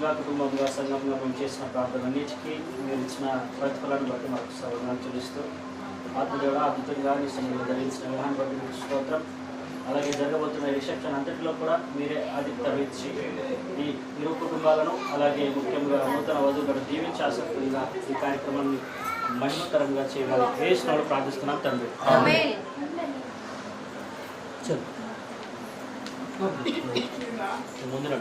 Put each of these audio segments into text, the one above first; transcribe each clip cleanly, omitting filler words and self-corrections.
వ్యక్తిగతంగా కుటుంబంగా సంఘంగా మేము చేసిన ప్రార్థనన్నిటికీ మీరు ఇచ్చిన ప్రతిఫలాన్ని బట్టి మాకు సర్వనాలు చెల్లిస్తూ ఆత్మదేవుడు అద్భుతంగా నీ సమయంలో ధరించిన విధానం బట్టి మీకు స్తోత్రం. అలాగే జరగబోతున్న రిసెప్షన్ అంతటిలో కూడా మీరే ఆధిక్యత ఇచ్చి ఈ ఇరు కుటుంబాలను అలాగే ముఖ్యంగా నూతన వధువులను దీవించి ఆసక్తిగా ఈ కార్యక్రమాన్ని మహిమకరంగా చేయాలి వేసినాడు ప్రార్థిస్తున్నాం తండ్రి. ముందు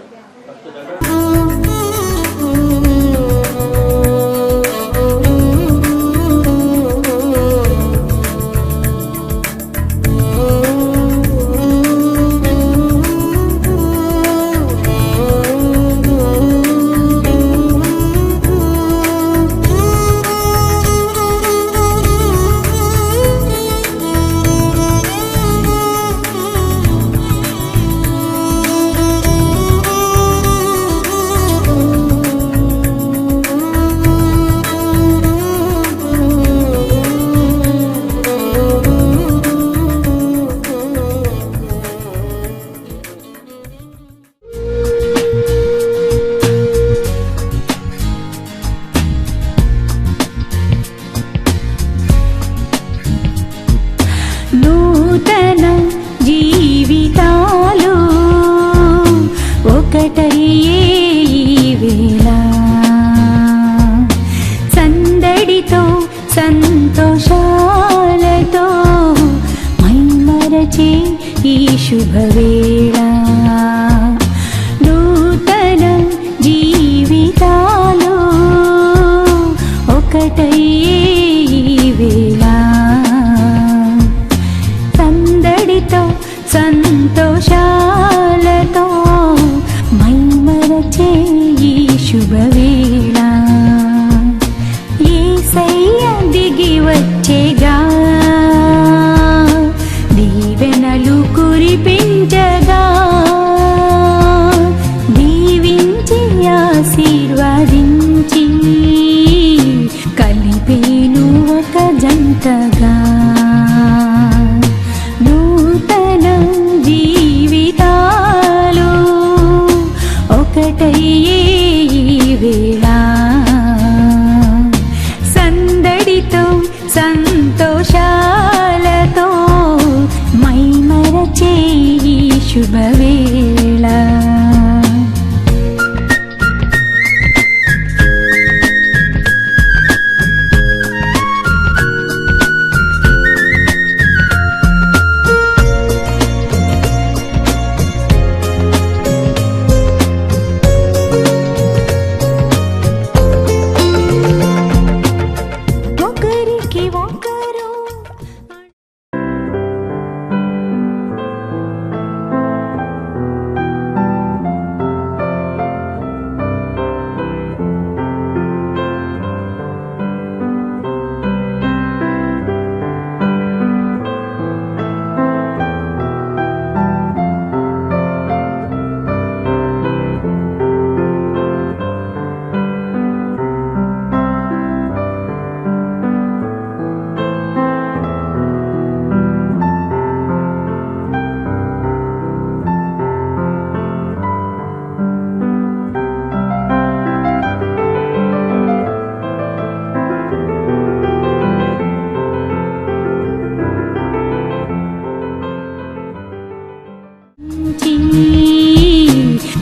సంతోషాలతో మైమరచే ఈ శుభవేళ నూతన జీవితాలు ఒకటయ్యే ఈ వేళ సందడితో సంతోషాలతో మైమరచే ఈ శుభవేళ వచ్చేగా దీవెనలు కురిపించగా దీవించి ఆశీర్వదించి కలిపేను ఒక జంటగా నూతన జీవితాలు ఒకటయ్యే వేళ సంతోషాలతో మైమరచే ఈ శుభవేళ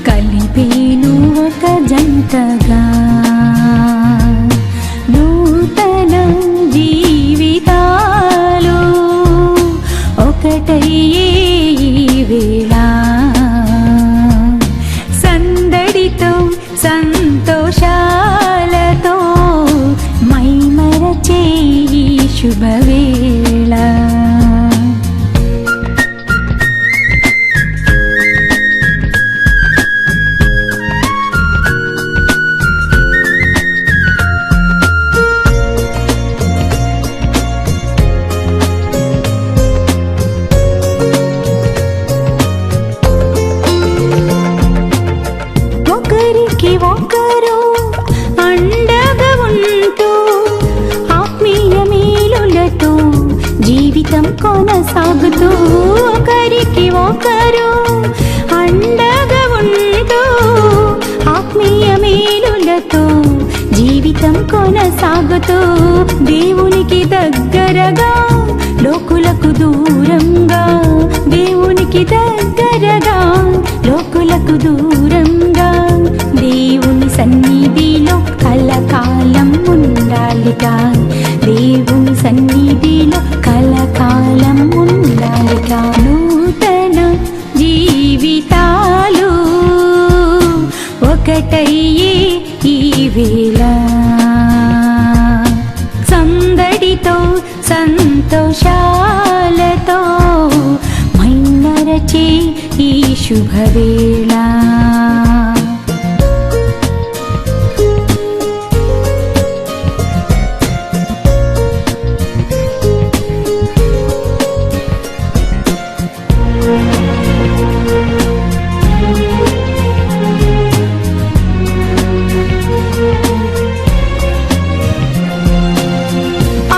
కలిపేను ఒక జంటగా నూతన జీవితాలు ఒకటయ్యే వేళ సందడితో సంతోషాలతో మైమరచే ఈ శుభవేళ ఒకరు అండగా ఉంటూ ఆత్మీయ మేలులతో సాగుతూ దేవునికి దగ్గరగా లోకులకు దూరంగా, దేవునికి దగ్గరగా లోకులకు దూరంగా, దేవుని సన్నిధిలో కలకాలం ఉండాలిగా, దేవుని సన్నిధిలో కలకాలం ఉండాలిగా. నూతన జీవితాలు ఒకటయ్యే ఈ వేళ, సందడితో సంతోషాలతో మైమరచే ఈ శుభవేళ.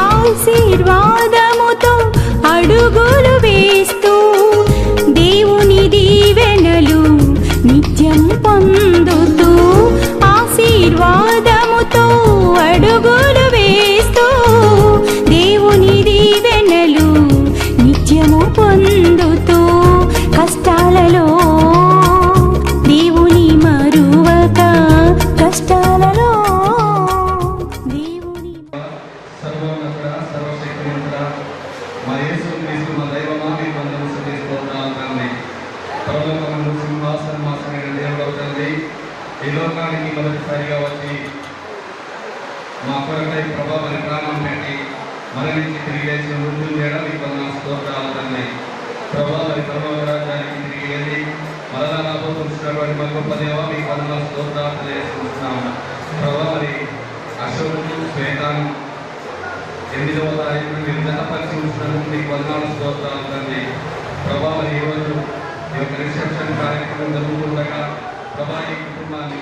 ఆశీర్వాదముతో అడుగులు వేస్తూ దేవుని దీవెనలు నిత్యం పొందుతూ, ఆశీర్వాదముతో అడుగులు వేస్తూ దేవుని దీవెనలు నిత్యము పొందుతూ, కష్టాలలో దేవుని మరువక, కష్టాలలో దేవుని ఈ లోకానికి మొదటిసారిగా వచ్చి మా కొరకై ప్రభా మరి ప్రాణం పెట్టి మరణించి తిరిగి లేచిన ముందు చేయడం మీకు వందనాలు స్తోత్రాలు తండ్రి. ప్రభా మరి పరలోకరాజ్యానికి తిరిగి వెళ్ళి మరలా రాబోతున్నటువంటి మా గొప్ప దేవ మీకు వందనాలు స్తోత్రాలు తెలియజేస్తున్నాము. ప్రభా మరి అశోకుడు శ్వేతాను 8వ తారీఖున మీరు జతపరిచి ఉంచినందుకు మీకు వందనాలు స్తోత్రాలు తండ్రి. ప్రభా మరి ఈరోజు ఈ యొక్క రిసెప్షన్ కార్యక్రమం జరుగుతుండగా ప్రభా ఈ కుటుంబాన్ని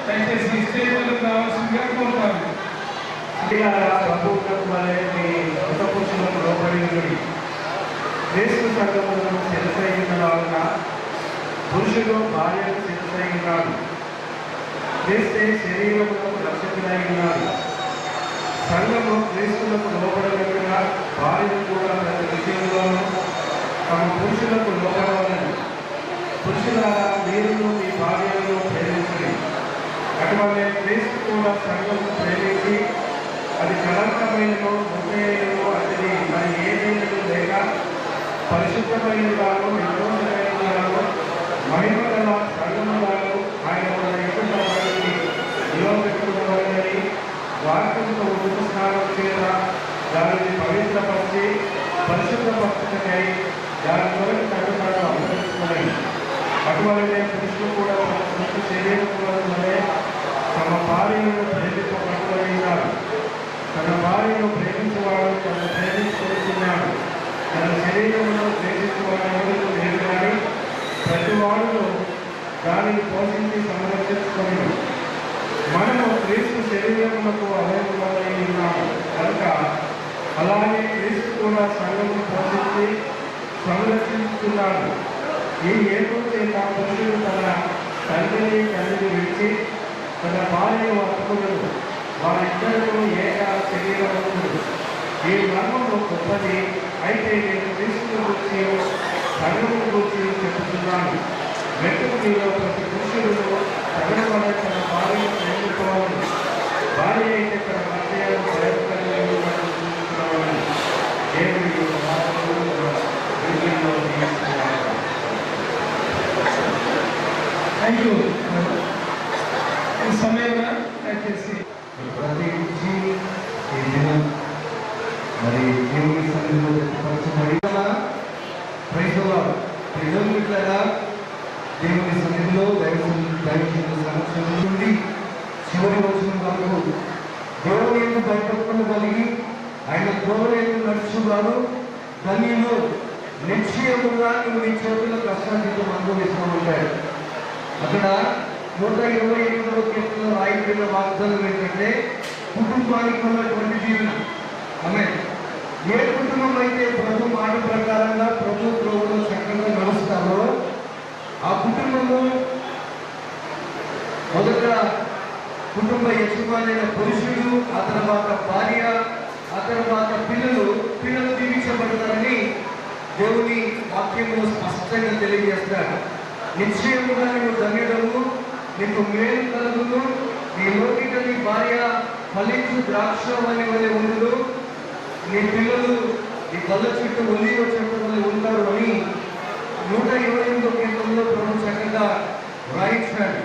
దయచేసి స్టేజ్లకు రావాల్సిందిగా కోరుతాను. ప్రభుత్వం అనేది మత పురుషులకు లోబడి క్రీస్తు సంఘములను శిరసైన వలన పురుషులు భార్యను శిరసైనాడు. క్రీస్తే శరీరములకు రక్షకుడై ఉన్నాడు. సంఘము క్రీస్తులకు లోబడగలిగిన భార్యను కూడా ప్రతి విషయంలోనూ తమ పురుషులకు లోబడవాలని. పురుషులారా మీరును మీ భార్యలను ప్రేమించండి. అటువంటి క్రీస్తు కూడా సంఘము ప్రేమించి అది కలంకమైనను ముఖ్యమైనను అది మరి ఏదైనా లేక పరిశుద్ధమైనగాను నిర్దోషమైనగాను మహిమ గల సంఘములను ఆయన మన ఎదుట వారికి నిలవబెట్టుకోవాలని వాక్యంతో ఉపస్నానం చేత దానిని పవిత్రపరిచి పరిశుద్ధపరచుటకై దాని కొరకు తగ్గుతాడు అనుసరిస్తున్నాయి. అటువంటి పురుషులు కూడా తమ సొంత శరీరములనే తమ భార్యను ప్రేమింపబడుతున్నారు. తన భార్యను ప్రేమించేవాడు తను ప్రేమించుకుంటున్నాడు. తన శరీరమును ప్రేమించేవాడు ఎవరు లేదు కానీ ప్రతి వాడును దానిని పోషించి సంరక్షించుకొని మనము క్రీస్తు శరీరములకు అవయవమై ఉన్నాము కనుక అలాగే క్రీస్తు కూడా సంఘమును పోషించి సంరక్షిస్తున్నాడు. ఈ ఏదో చేత పురుషుడు తన తండ్రిని విడిచి తన భార్యను హత్తుకును. వారిద్దరూ ఏక శరీరము. ఈ మర్మము గొప్పది. అయితే నేను క్రీస్తుని గురించి సంఘమును గురించి చెబుతున్నాను. వెంటనే మీలో ప్రతి పురుషుడు తన వల్ల తన భార్యను ప్రేమించుకోవాలి. భార్య అయితే తన భర్తను ప్రయత్నించుకోవాలని దేవుడి థ్యాంక్ యూ. ఈ సమయంలో దయచేసి ప్రత్యేకించి ఈ దినం మరి దేవుని సన్నిధిలో వ్యక్తపరచబడి ప్రైజులారా దేవుని సన్నిధిలో దైవజనుల సమక్షం నుండి చివరి వచ్చిన వరకు దేవుని యొక్క భయభక్తులు కలిగి ఆయన త్రోవల యొక్క నడుచువారు ధన్యులు. నిశ్చయముగా నువ్వు నీ చేతుల కష్టాతీతం అనుభవిస్తామంటాడు. అక్కడ 128వ కీర్తనలో రాయబడిన వాగ్దానం ఏంటంటే కుటుంబానికి ఉన్నటువంటి దీవెన. ఆమె ఏ కుటుంబం అయితే ప్రభు మాట ప్రకారంగా ప్రభు త్రోవలో చక్కగా నడుస్తారో ఆ కుటుంబము మొదట కుటుంబ యజమానైన పురుషుడు, ఆ తర్వాత భార్య, ఆ తర్వాత పిల్లలు దీవించబడతారని దేవుని వాక్యంలో స్పష్టంగా తెలియజేస్తాడు. నిశ్చయముగా నువ్వు ధన్యుడము, నీకు మేలు కలుగును, నీ లోకిట నీ భార్య ఫలించు ద్రాక్షవల్లి వలె ఉండును, నీ పిల్లలు నీ కళ్ళ చుట్టూ ఒలివ చెట్టు వలె ఉంటారు అని 128వ కీర్తనలో ప్రభు చక్కగా రాయించాడు.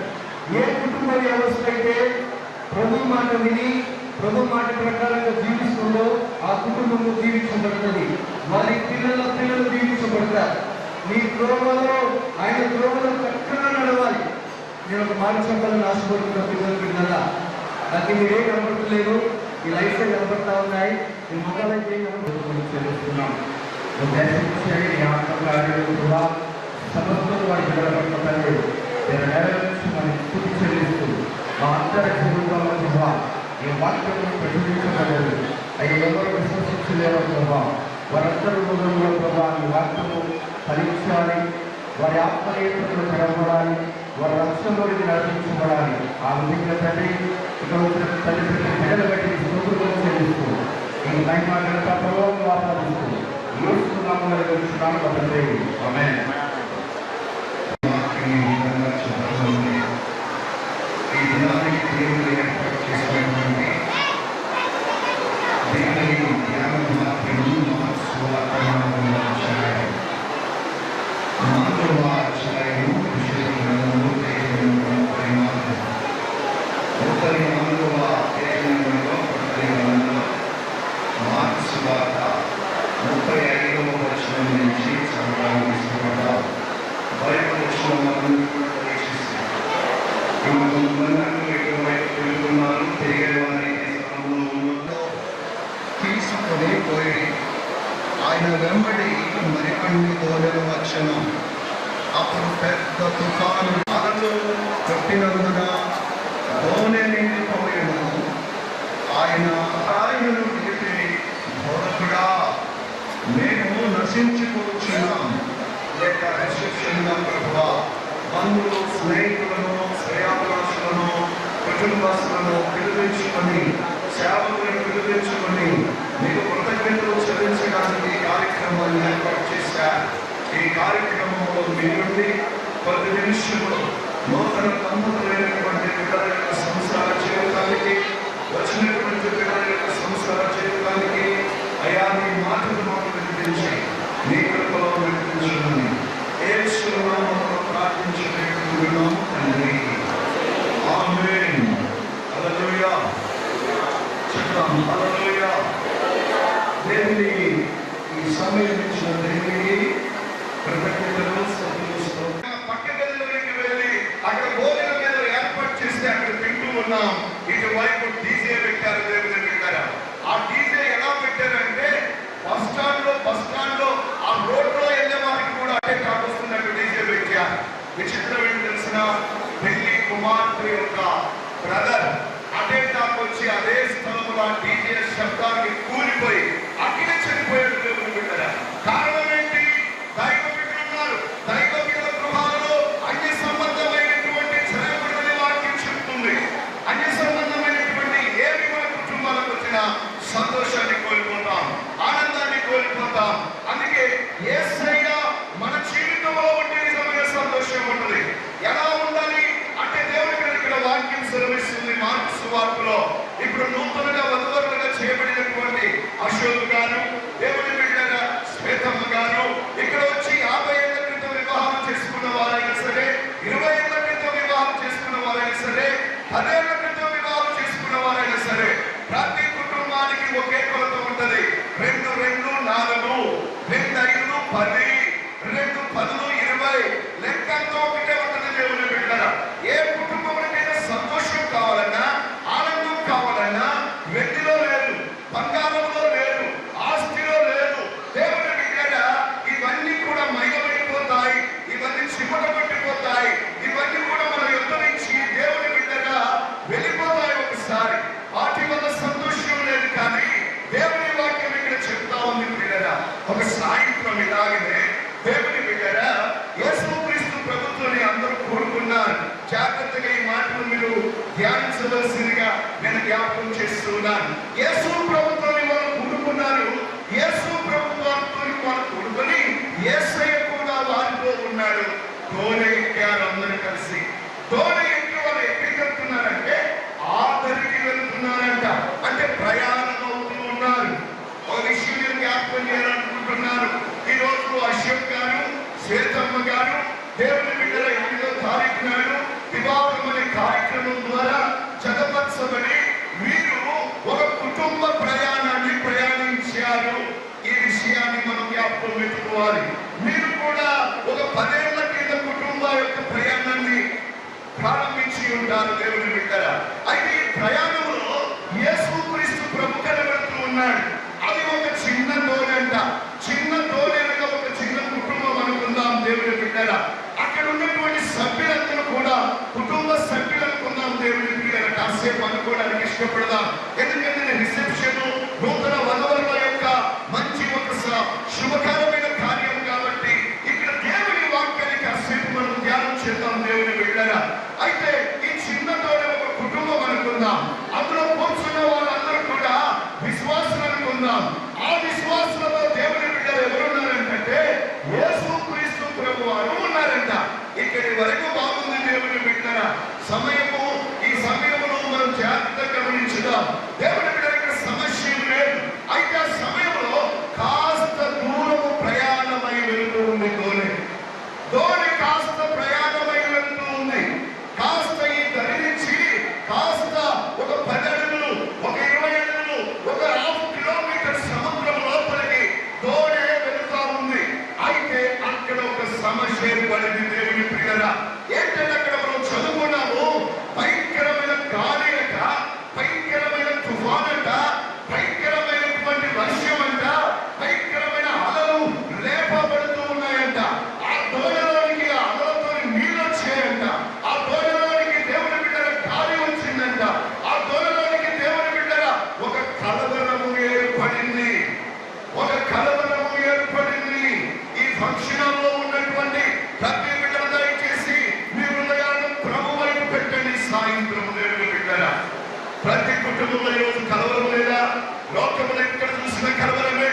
ఏ కుటుంబ వ్యవస్థ అయితే ప్రభు మాట విని ప్రభు మాట ప్రకారంగా జీవిస్తుందో ఆ కుటుంబము జీవించబడుతుంది. వారి పిల్లలు జీవించబడతారు. నీ త్రోవలో ఆయన త్రోవలో చక్కగా నడవాలి. నేను ఒక మాట చెప్పాలని ఆశపడుతున్న పిల్లల నాకు మీరే కనబడతలేదు, ఈ లైఫ్లో కనబడతా ఉన్నాయి. ఈ మొదలైతే చెల్లిస్తున్నాం. సమస్తం వారి పిల్లలు నేను నెరవేర్చుకుని స్థుతి చెల్లిస్తూ మా అందరి కుటుంబాల ప్రభా ఈ వాక్యము ప్రచురించబడదు. అవి ఎవరు విశ్వసించలేరు ప్రభా. వారందరూ హృదయంలో ప్రభా ఈ వాక్యము ఫలించాలి, వారి ఆత్మీయతలు తెరవబడాలి, వారి రక్షణలోకి నడిపించబడాలి. ఆ విధంగా తండ్రి ఇక్కడ వచ్చిన తల్లి బిడ్డలు బట్టి స్తోత్రం చెల్లిస్తూ ఈ మహిమ ప్రభావం ఆపాదిస్తూ యేసునామములో తెలుస్తున్నాను తండ్రి. ఆమేన్. ఈ దినానికి దేవుడు ఏర్పాటు చేసినటువంటి దేవుని ధ్యాన మహాత్ముడు మానవాచార్యుడు మార్చువాత 35వ వచనం నుంచి చదవడానికి ఇష్టపడ్డారు. బైబిల్ వచనాలను తీసుకొని పోయి ఆయన వెంబడి మరికొన్ని దోణలు వచ్చను. అప్పుడు పెద్ద తుఫాను అలలు ముఖ్యంగా ప్రభువా బంధువులు, స్నేహితులను, శ్రేయాభిలాషులను, కుటుంబస్తులను పిలువించుకొని, సేవకులను పిలువించుకొని మీకు కృతజ్ఞతలు చెల్లించడానికి ఈ కార్యక్రమాన్ని ఏర్పాటు చేశారు. ఈ కార్యక్రమంలో మీ నుండి 10 నిమిషములు నూతన దంపతులైనటువంటి పిల్లల యొక్క సంసార జీవితానికి, వచ్చినటువంటి పిల్లల యొక్క సంసార జీవితానికి అయా నీ మాటలు మాకు వినిపించి నీ కృపలో వినిపించమని యేసు నామములో ప్రార్థించుకుంటున్నాము తండ్రి. ఆమేన్. హల్లెలూయా. చెప్తాం హల్లెలూయా. దేవుని ఈ సమయం ఇచ్చిన దేవునికి కృతజ్ఞతలు సమర్పిస్తూ పక్క గదిలోకి వెళ్ళి అక్కడ భోజనం మీద ఏర్పాటు చేస్తే అక్కడ తింటూ ఉన్నాం. ఇటువైపు డీజే పెట్టారు. దేవుని పెట్టారా? ఆ డీజే ఎలా పెట్టారంటే బస్ స్టాండ్ లో ఆ రోడ్లో వెళ్ళే వారికి కూడా అదే కాకొస్తున్నట్టు డీజే పెట్టారు. విచిత్రం ఏంటి తెలిసిన, పెళ్లి కుమార్తె యొక్క బ్రదర్ అదే వచ్చి అదే స్థలంలో ఆ డీజే శబ్దానికి కూలిపోయి అక్కడే చనిపోయాడు. దేవుని పెట్టారా? కారణం ఏంటి? దైవ బిడ్డలున్నారు. దైవ బిడ్డల గృహాలలో అన్య సంబంధమైనటువంటి జరగబడని వాక్యం చెప్తుంది. అన్య సంబంధమైనటువంటి ఏమి మన కుటుంబాలకు వచ్చినా సంతోషాన్ని కోల్పోతాం, ఆనందాన్ని కోల్పోతాం. అందుకే యేసయ్య మన జీవితంలో ఉంటే నిజమైన సంతోషం ఉంటుంది. ఎలా ఉండాలి అంటే దేవుని ఇక్కడ వాక్యం సెలవిస్తుంది మార్కు సువార్తలో. ఇప్పుడు నూతనంగా వధువరులుగా చేయబడినటువంటి అశోక్ గారు, దేవుని బిడ్డ శ్వేతమ్మ గారు ఇక్కడ వచ్చి 50 ఏళ్ల క్రితం వివాహం చేసుకున్న వారైనా సరే, 20 ఏళ్ల క్రితం వివాహం చేసుకున్న వారైనా సరే, 10 ఏళ్ల క్రితం వివాహం చేసుకున్న వారైనా సరే, ప్రతి కుటుంబానికి ఒకే కొలత ఉంటది. 2 2 4, 2 5 10, 2 10 20 లెక్కతో ఒకటే ఉంటది. దేవుని బిడ్డలారా, ఏ కుటుంబంలోనైనా సంతోషం కావాలన్నా, ఆనందం కావాలన్నా వెండిలో లేదు, బంగారంలో లేదు, ఆస్తిలో లేదు. దేవుని బిడ్డలారా, ఇవన్నీ కూడా మైగబడిపోతాయి, ఇవన్నీ చిమ్మటపట్టిపోతాయి, ఇవన్నీ కూడా మన యుద్ధ నుంచి దేవుని బిడ్డగా వెళ్ళిపోతాయి ఒకసారి. వాటి వల్ల సంతోషం లేదు. కానీ దేవుని వాక్యం ఇక్కడ చెప్తా ఉంది బిడ్డరా, ఒక సాయంత్రం ఇలాగనే దేవుని బిడ్డరా యేసుక్రీస్తు ప్రభుత్వాన్ని అందరూ కోరుకున్నారు. జాగ్రత్తగా ఈ మాటలు మీరు ధ్యానించవలసిందిగా నేను జ్ఞాపకం చేస్తున్నాను. యేసు ప్రభుత్వాన్ని వాళ్ళు కూడుకున్నారు. యేసు ప్రభుత్వాన్ని వాళ్ళు కూడుకొని యేసయ్య కూడా వారితో ఉన్నాడు. తోనే ఎక్కారు అందరూ కలిసి. తోనే ఎక్కి వాళ్ళు ఎక్కడికి వెళ్తున్నారంటే ఆదరికి వెళ్తున్నారంట. అంటే ప్రయాణం అవుతూ ఉన్నారు. ఒక విషయం నేను జ్ఞాపకం చేయాలనుకుంటున్నాను. ఈ రోజు అశోక్ గారు, శ్వేతమ్మ గారు దేవుని బిడ్డల 8వ తారీఖు నాడు వివాహం అనే కార్యక్రమం ద్వారా జగపరచబడి వీరు ఒక కుటుంబ ప్రయాణాన్ని ప్రయాణించారు. ఈ విషయాన్ని మనం జ్ఞాపకం పెట్టుకోవాలి. మీరు కూడా ఒక 10 ఏళ్ల కింద కుటుంబ యొక్క ప్రయాణాన్ని ప్రారంభించి ఉంటారు. దేవుని బిడ్డరా, అయితే ఈ ప్రయాణంలో యేసుక్రీస్తు ప్రభు కనబడుతూ ఉన్నాడు. అది ఒక చిన్న దోణంట. చిన్న దోణగా ఒక చిన్న కుటుంబం అనుకుందాం. దేవుని బిడ్డరా, అక్కడ ఉన్నటువంటి సభ్యులందరూ కూడా కుటుంబ సభ్యులు అనుకుందాం. దేవుని బిడ్డరా, కాసేపు అనుకోవడానికి ఇష్టపడదాం. ఎందుకంటే రిసెప్షన్ నూతన వధువుల యొక్క మంచి ఒక శుభకరమైన కార్యం కాబట్టి ఇక్కడ దేవుని వాక్యాన్ని కాసేపు మనం ధ్యానం చేద్దాం. దేవుని బిడ్డరా, అయితే ఈ చిన్న దోణ ఒక కుటుంబం అనుకుందాం. అందులో కూర్చున్న వాళ్ళందరూ కూడా విశ్వాసులు అనుకుందాం. ఆ విశ్వాసులలో దేవుని బిడ్డలు ఎవరున్నారంటే యేసుక్రీస్తు ప్రభు వారు ఉన్నారంట. ఇక్కడి వరకు బాగుంది. దేవుని బిడ్డరా, ఈ సమయంలో మనం జాగ్రత్తగా గమనించుదాం. సాయంత్రం దేవుని బిడ్డరా, ప్రతి కుటుంబంలో ఈరోజు కలవరం లేదా? లోకంలో ఎక్కడ చూసిన కలవరమే,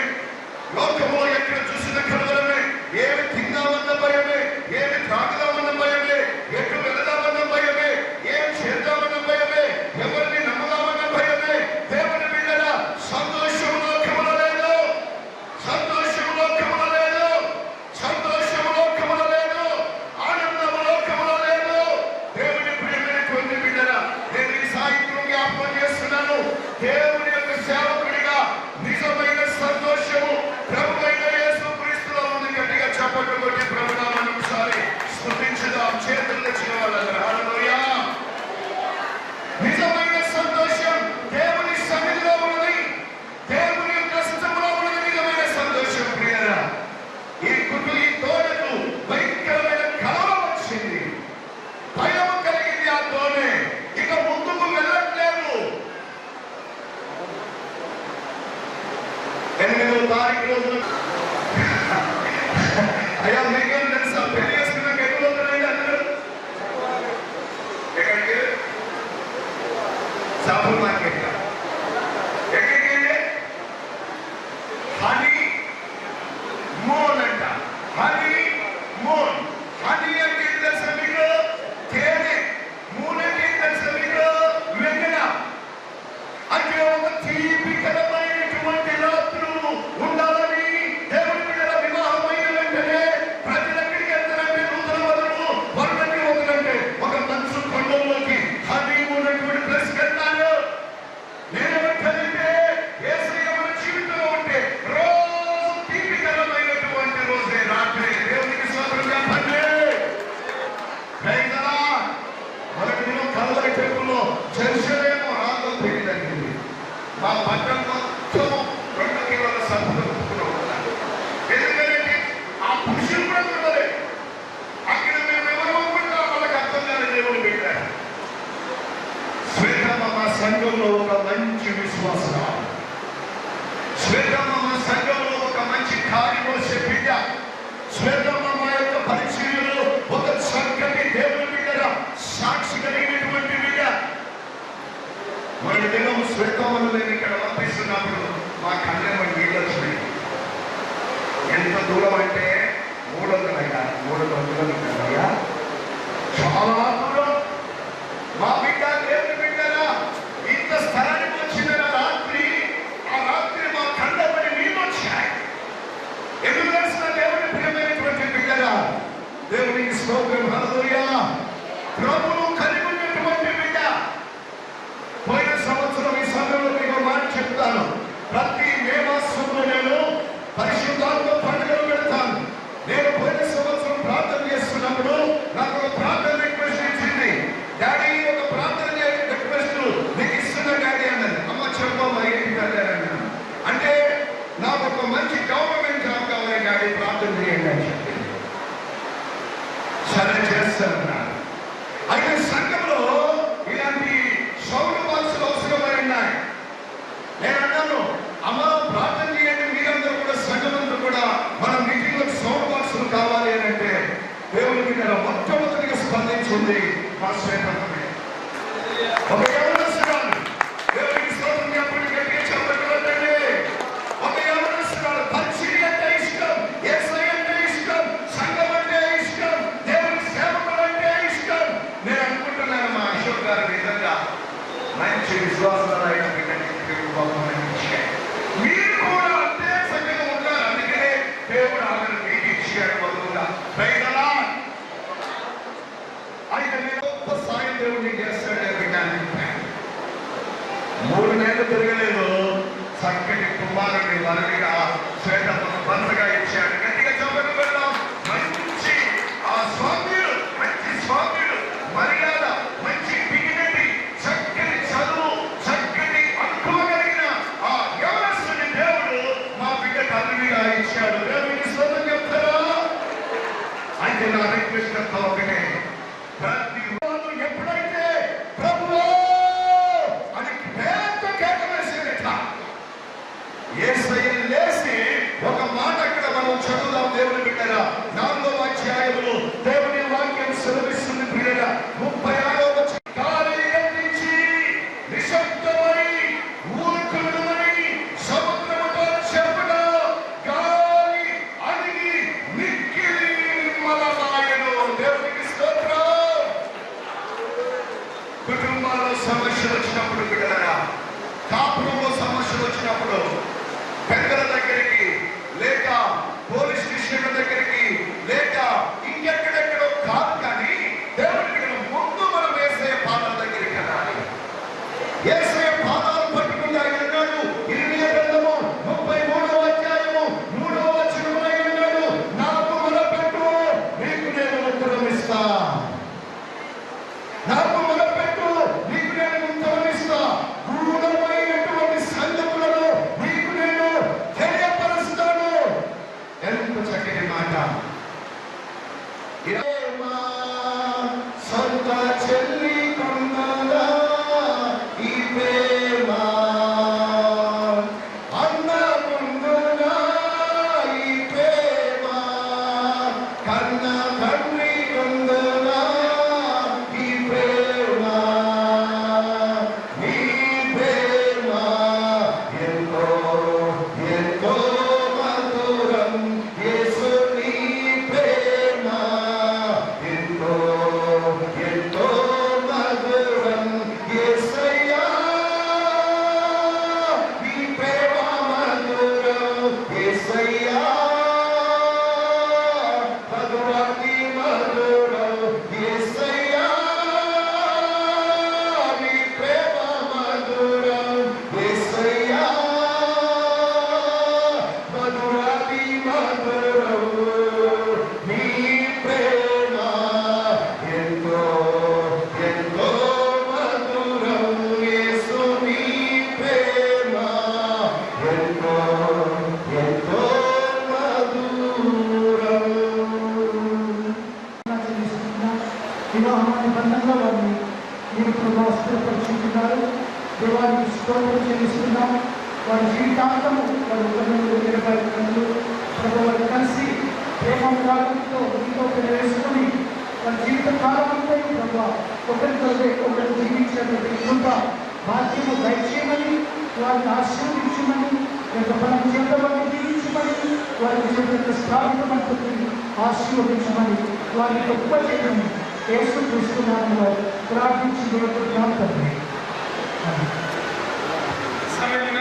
లోకంలో ఎక్కడ చూసిన కలవరమే. ఏమి తిందామన్న భయమే, ఏమి త్రాగుదామన్న భయమే, ఎటు వెళదామన్న భయమే, ఏం చేద్దామన్న భయమే, ఎవరిని నమ్ముదామన్న భయమే. దేవుని బిడ్డరా, సంతోషం లోకములో లేదు, సంతోషం లోకములో లేదు, సంతోషం లోకములో లేదు, ఆనందం లోకములో లేదు. దేవుని ప్రియమైనటువంటి బిడ్డరా, నేను ఈ సాయంత్రం జ్ఞాపకం చేస్తున్నాను, దేవుని యొక్క సేవకుడిగా నిజమైన సంతోషము ప్రభువైన యేసుక్రీస్తులో ఉంది. గట్టిగా చప్పట్లు కొట్టి ప్రభునామమును ఒకసారి స్తుతించుదాం. చేతులు తెచ్చిన వాళ్ళందరూ హల్లెలూయా. నిజమైన సంతోషం దేవుని సన్నిధిలో ఉన్నది, దేవుని యొక్క హస్తంలో ఉన్నది నిజమైన సంతోషం. ప్రియరా, ఈ తోడకు భయంకరమైన కలవరం వచ్చింది, భయం కలిగింది. ఆ తోడే ఇక ముందుకు వెళ్ళట్లేదు. 8వ తారీఖు రోజున అయ్యా మీకేం తెలుసా, పెళ్లి చేసుకున్నాక ఎక్కడ వస్తున్నారండి అందరూ? ఎక్కడికి? Shopping market. ఎక్కడికి వెళ్ళి హనీ మోన్ అంట. హనీ మోన్. హనీ అంటే ఏం తెలుసా మీకు? తేనె. మూన్ అంటే ఏం తెలుసా మీకు? వెన్నెల. అంటే ఒక తీపికరమైనటువంటి రాత్రులు ఉండాలని దేవుని బిడ్డల వివాహమైన వెంటనే ప్రజలు ఎక్కడికి వెళ్తారంటే నూతన వధువులు వర్ణకి వదులంటే ఒక మంచు కొండల్లోకి హనీమూన్ అనేటువంటి ప్లేస్ వెళ్తారు. నేను వెంటనే యేసయ్య మన జీవితంలో ఉంటే రోజు తీపికరమైనటువంటి రోజే రాత్రి. దేవునికి స్తోత్రం చెప్పండి. Praise the lord. మొదటి దినం కల్వరి టెంపుల్లో జెరూసలేము రాళ్ళతో పెళ్లి జరిగింది. మా పట్టణం మొత్తం 2 కిలోల సబ్బులు కొనుక్కున్నాం. ఎందుకంటే ఆ పురుషులు కూడా ఉండలేదు. అక్కడ మేము ఎవరు అనుకుంటా వాళ్ళకి అర్థం కాని దేవుడు పెట్టారు. శ్వేతమ్మ మా సంఘంలో ఒక మంచి విశ్వాసరాలు, శ్వేతమ్మ మా సంఘంలో ఒక మంచి కార్యమోసే బిడ్డ, శ్వేతమ్మ మా యొక్క పరిచర్యలో ఒక చక్కటి దేవుని బిడ్డగా సాక్షి కలిగినటువంటి బిడ్డ. మొదటి దినం శ్వేతమ్మను నేను ఇక్కడ పంపిస్తున్నప్పుడు మా కళ్ళెమ్మ నీళ్ళు వచ్చినాయి. ఎంత దూరం అంటే 300 కిలోమీటర్లు. చాలా దూరం. మా బిడ్డ దేవుని బిడ్డగా ఇంత స్థలానికి వచ్చిన రాత్రి, ఆ రాత్రి మా కళ్ళెమ్మని నీళ్ళు వచ్చాయి. ఎందుకు తెలిసిన దేవుని ప్రియమైనటువంటి బిడ్డగా దేవునికి స్తోత్రం హల్లెలూయా. ప్రభువు కలిగి ఉన్నటువంటి బిడ్డ. పోయిన సంవత్సరం ఈ సమయంలో మీకు మాట చెప్తాను, ప్రతి మే మాసంలో నేను పరిశుద్ధాత్మ పండుగలు పెడతాను. నేను పోయిన సంవత్సరం ప్రార్థన చేస్తున్నప్పుడు నాకు ఒక ప్రార్థన రిక్వెస్ట్ ఇచ్చింది. డాడీ ఒక ప్రార్థన రిక్వెస్ట్ నీకు ఇస్తున్నా డాడీ అన్నది. అమ్మ చెప్పమ్మా ఏంటి అన్నాను. అంటే నాకు ఒక మంచి గవర్నమెంట్ జాబ్ కావాలి డాడీ, ప్రార్థన చేయండి అని చెప్పి సరే చేస్తాను. అయితే సంఘంలో ఇలాంటి సౌండ్ బాక్సులు అవసరమైనాయి. నేను అన్నాను, అమ్మ ప్రార్థన చేయండి మీరందరూ కూడా, సంఘమంతా కూడా మన మీటింగ్ లో సౌండ్ బాక్సులు కావాలి అని అంటే దేవుని మీద మొట్టమొదటిగా స్పందించింది మా శ్వేతమ్మే. ఒక యవనస్తురాలు, దేవునికి స్తోత్రం చెప్పండి గట్టిగా చెప్పండి. ఒక యవనస్తురాలు, పరిచర్య అంటే ఇష్టం, యేసయ్య అంటే ఇష్టం, సంఘం అంటే ఇష్టం, దేవుని సేవకులు అంటే ఇష్టం. నేను అనుకుంటున్నాను మా అశోక్ గారు నిజంగా మంచి విశ్వాసాలైన మీరు కూడా అంతే సంఖ్యలో ఉన్నారు. అందుకనే దేవుడు ఆమెను మీకు ఇచ్చాడు బదులుగా. Praise the lord. అయితే నేను గొప్ప సాయం దేవుడిని చేస్తాడు అని 3 నెలలు తిరగలేదు, చక్కటి కుమారుని వరుడిగా శ్వేతమ్మను భర్తగా ఇచ్చాడు. గట్టిగా చెప్పండి పెడదాం. మంచి ఆ స్వామ్యుడు, మంచి స్వామ్యుడు, మర్యాద, మంచి డిగ్నిటీ, చక్కటి చదువు, చక్కటి అనుకోగలిగిన ఆ యవనస్తుని దేవుడు మా బిడ్డకు అల్లుడిగా ఇచ్చాడు. దేవునికి స్తోత్రం చెప్తారా? అయితే నా రిక్వెస్ట్ అంతా ఒకటే, ప్రతి రోజు ఎప్పుడైతే ప్రభువా అని పేరుతో కేక వేసేట యేసయ్య లేచి ఒక సమస్య వచ్చినప్పుడు బిడ్డలారా, కాపురంలో సమస్య వచ్చినప్పుడు పెద్దల దగ్గరికి లేక పోలీస్ స్టేషన్ల దగ్గరికి లేక ఇంకెక్కడెక్కడో కాదు, కానీ దేవుడికి ముందు మనం యేసయ్య పాదాల దగ్గరికి వెళ్ళాలి. యేసయ్య పాదాలు పట్టుకుని ఆయన అన్నాడు, ఇర్మియా గ్రంథము 33వ అధ్యాయము 3వ వచనంలో ఆయన అన్నాడు, నాకు మొరపెట్టు నీకు నేను ఉత్తరం ఇస్తా. నాకు మొరపెట్టు నీకు నేను ఉత్తరం ఇస్తా. గూఢమైనటువంటి సంగతులను నీకు నేను తెలియపరుస్తాను. ఎంత చక్కని మాట. సొంత చెల్లి కొందలా ఈ ప్రేమ, అన్న ముందునా ఈ ప్రేమ, కన్న తండ్రి కొందలా ఈ ప్రేమ, నీ ప్రేమ ఎంతో ఎంతో మధురం. యేసు నీ ప్రేమ ఎంతో ఎంతో మధురం. యేసయ్యా నీ ప్రేమ మధురం. యేసయ్యా మధురాతి మధురం. యేసయ్యా నీ ప్రేమ మధురం. యేసయ్యా మధురాతి మధురం. నీ ప్రేమ ఎంతో ఎంతో మధురం. యేసు నీ ప్రేమ ఎంతో ఎంతో మధురం. వివాహాన్ని బంధంగా వారిని మీరు ప్రభావ స్థిరపరుచుకుంటున్నారు. దేవానికి స్తోత్రం చెల్లిస్తున్నాం. వారి జీవితాంతము వారి ఉదయంలో నిలబడుతున్నారు. ప్రభు వారు కలిసి ప్రేమ కాలంతో మీతో వేసుకొని వారి జీవిత కాలం అంతా ప్రభావ ఒకరితో ఒకరు జీవించినటువంటి కృప భాగ్యము దయచేయమని, వారిని ఆశీర్వదించమని, యొక్క పని చేతవారిని దీవించమని, వారికి చేత స్థాపితమంటుంది ఆశీర్వదించమని, వారిని గొప్ప చేయమని యేసు క్రీస్తు నామములో ప్రార్థించి వేడుకుంటున్నాం తండ్రి. సమయమున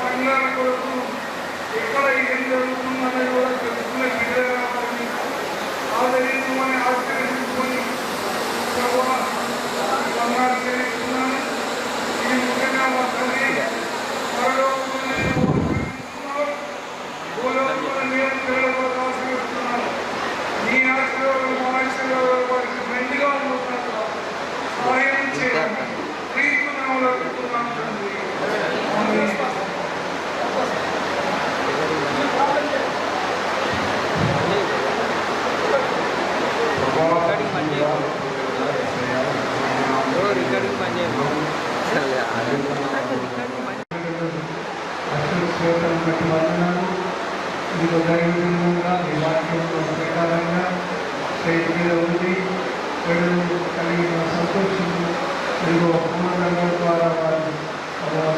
సంఘాల కొరకు ఎక్కడ ఏం జరుగుతుందనేది కూడా తెలుసుకునే బిడ్డగా ఆదరించమని ఆశీర్వదించుకొని సంఘాలు చేస్తున్నాను. ఇది ముఖ్యంగా మా తల్లి భూలోకంలో నేను పిల్లలకు ఆశీర్వదిస్తున్నాను. మీ ఆశీర్వాదం మా ఆశీర్వాదం వారికి మెండుగా ఉంటున్నారు. సహాయం చేయండి. క్రీస్తు నామములో అడుగుతున్నాను తండ్రి. బట్టి వందనాలు. మీరు దైవంగా మీ వాక్యంలో ప్రకారంగా స్టేజ్ మీద ఉంది ప్రజలు కలిగిన సంతోషము మీరు ఉపమానాల ద్వారా వారు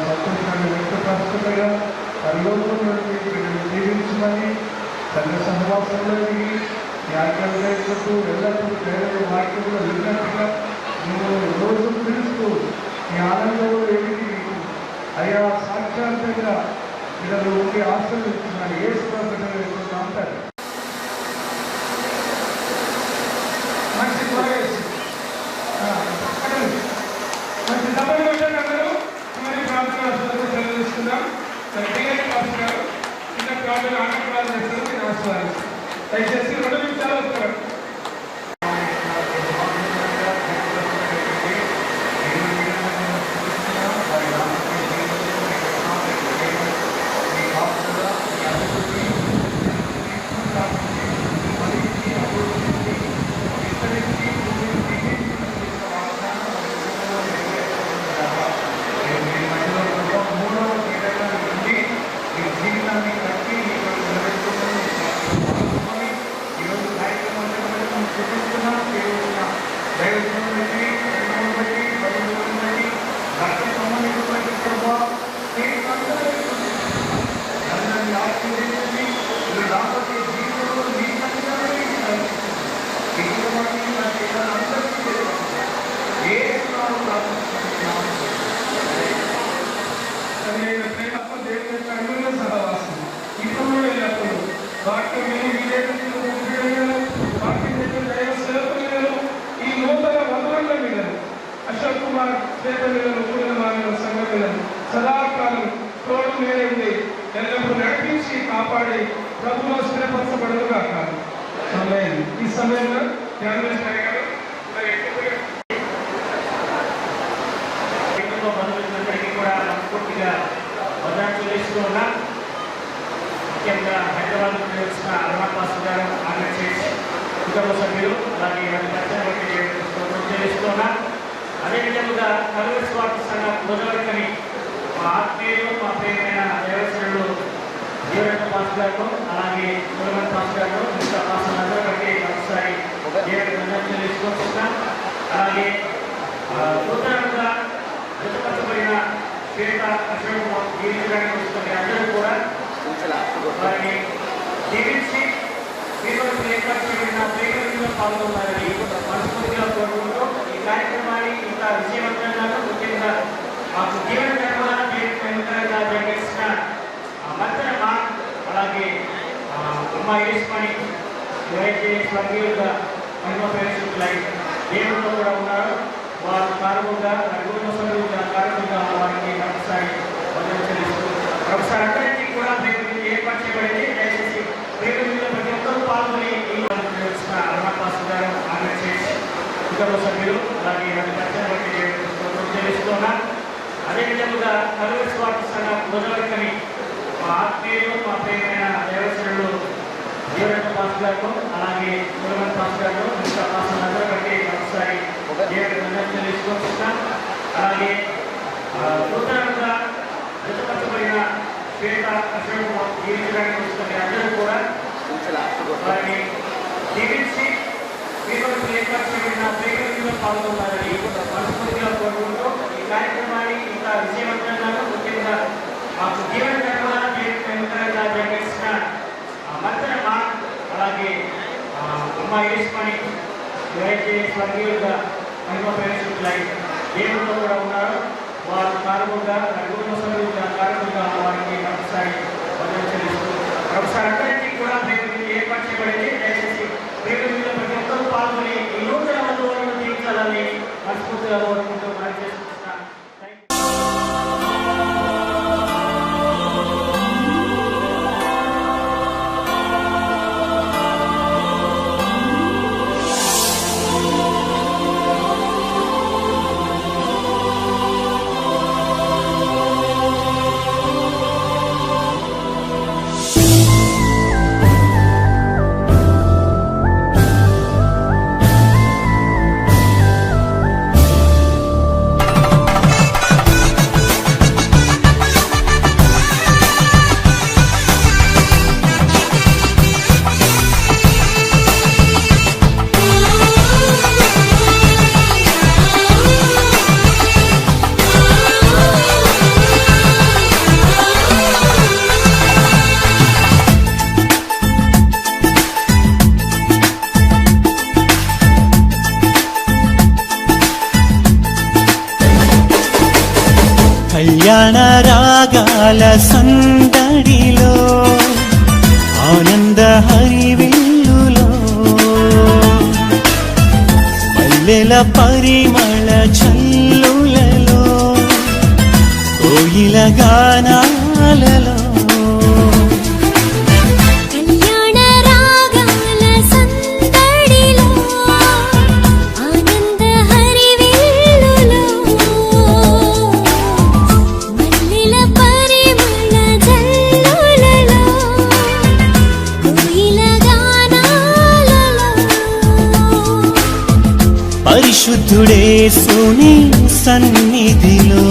సంతోషాన్ని వ్యక్తపరుస్తుండగా పరిలోకంలో జీవించమని సంఘ సహవాసంలో యాజ్ఞలు లేకుంటూ ఎల్లప్పుడూ వేరే వాక్యంలో విన్నట్టుగా నువ్వు రోజు పిలుస్తూ మీ ఆనందంలో ఎదిగి అయా సాక్షాత్తంగా ఇతరులు ఉండి ఆశీర్వదించున్నాను. ఏ సుఖంగా అంటారు. మంచి మంచి డబ్బులు పెట్టండి అందరూ. మరి ప్రార్థన తెలియజేస్తున్నాం. చిన్న ప్రార్థన ఆనందాలు చేస్తారు. మీరు ఆశీర్వాదిస్తారు. దయచేసి 2 నిమిషాలు వస్తారు. ధర్మేశ్వరి గారు మరి కుటుంబ బంధువులందరికీ కూడా మనస్ఫూర్తిగా వందనాలు చెల్లిస్తూ ఉన్నాం. ముఖ్యంగా హైదరాబాద్ నుండి వచ్చిన అరుణాపాస్ గారు ఆర్గనైజ్ చేసి కుటుంబ సభ్యులు అలాగే వారి పరిచయం బట్టి చెల్లిస్తూ ఉన్నాం. అదేవిధంగా కలువరి స్వార్థ సంఘ గోదావరికని మా ఆత్మీయులు మా ప్రియమైన దేవస్థానులు జీవరత్న పాస్ గారు అలాగే గురుమన్ పాస్ గారు మిగతా పాస్ అందరూ బట్టి ఒకసారి చెల్లిస్తున్నాం. అలాగే నూతనంగా జతపరచబడిన పేట అశోక్ జీవించడానికి వస్తున్న అందరూ కూడా వారిని జీవించి ఏర్పరచబడిన ప్రేమలో పాల్గొన్నారని మనస్ఫూర్తిగా కోరుకుంటూ ఈ కార్యక్రమాన్ని ఇంత విజయవంతంగా ముఖ్యంగా మాకు జీవన నిర్మాణంగా జరిగిన మధ్యన మా అలాగే అమ్మ యేసుమణి ఎవరైతే స్వర్గీయులుగా మహిమపేరులై దేవుడితో కూడా ఉన్నారు వారు కారణంగా కుటుంబ సభ్యులుగా కారణంగా వారికి ఒకసారి ఒకసారి అందరికీ కూడా ఏర్పరచబడింది. దయచేసి ప్రేమలో ప్రతి ఒక్కరూ పాల్గొని ఈ వచ్చిన అరుణాపాస్ గారు ఆర్గనైజ్ చేసి కుటుంబ సభ్యులు అలాగే వారి పరిచయం బట్టి చెల్లిస్తున్నాం. అదేవిధంగా కలువరి స్వార్థ సంఘ గోదావరికని మా ఆత్మీయులు మా ప్రియమైన దేవస్థానులు జీవరత్న పాస్ గారు అలాగే గురుమన్ పాస్ గారు మిగతా పాస్ అందరూ బట్టి ఒకసారి చెల్లిస్తున్నాం. అలాగే నూతనంగా జతపరచబడిన పేట అశోక్ జీవించడానికి వస్తున్న అందరూ కూడా వారిని జీవించి ఏర్పరచబడిన ప్రేమలో పాల్గొన్నారని మనస్ఫూర్తిగా కోరుకుంటూ ఈ కార్యక్రమాన్ని ఇంత విజయవంతంగా ముఖ్యంగా మాకు జీవన నిర్మాణంగా జరిగిన మధ్యన మా అలాగే అమ్మ యేసుమణి ఎవరైతే స్వర్గీయులుగా మహిమపేరులై దేవుడితో కూడా ఉన్నారు వారు కారణంగా కుటుంబ సభ్యులుగా కారణంగా వారికి ఒకసారి ఒకసారి అందరికీ కూడా ఏర్పరచబడింది. దయచేసి ప్రేమలో ప్రతి ఒక్కరూ పాల్గొని ఈ నూతన బంధువులను తీర్చాలని మనస్ఫూర్తిగా కోరుకుంటూ మనం చేసుకుంటున్నాం. కళ్యాణ రాగాల సందడిలో ఆనంద హరివిల్లులో మల్లెల పరిమళ చల్లులలో కోయిల గానాలలో పరిశుద్ధుడేసుని సన్నిధిలో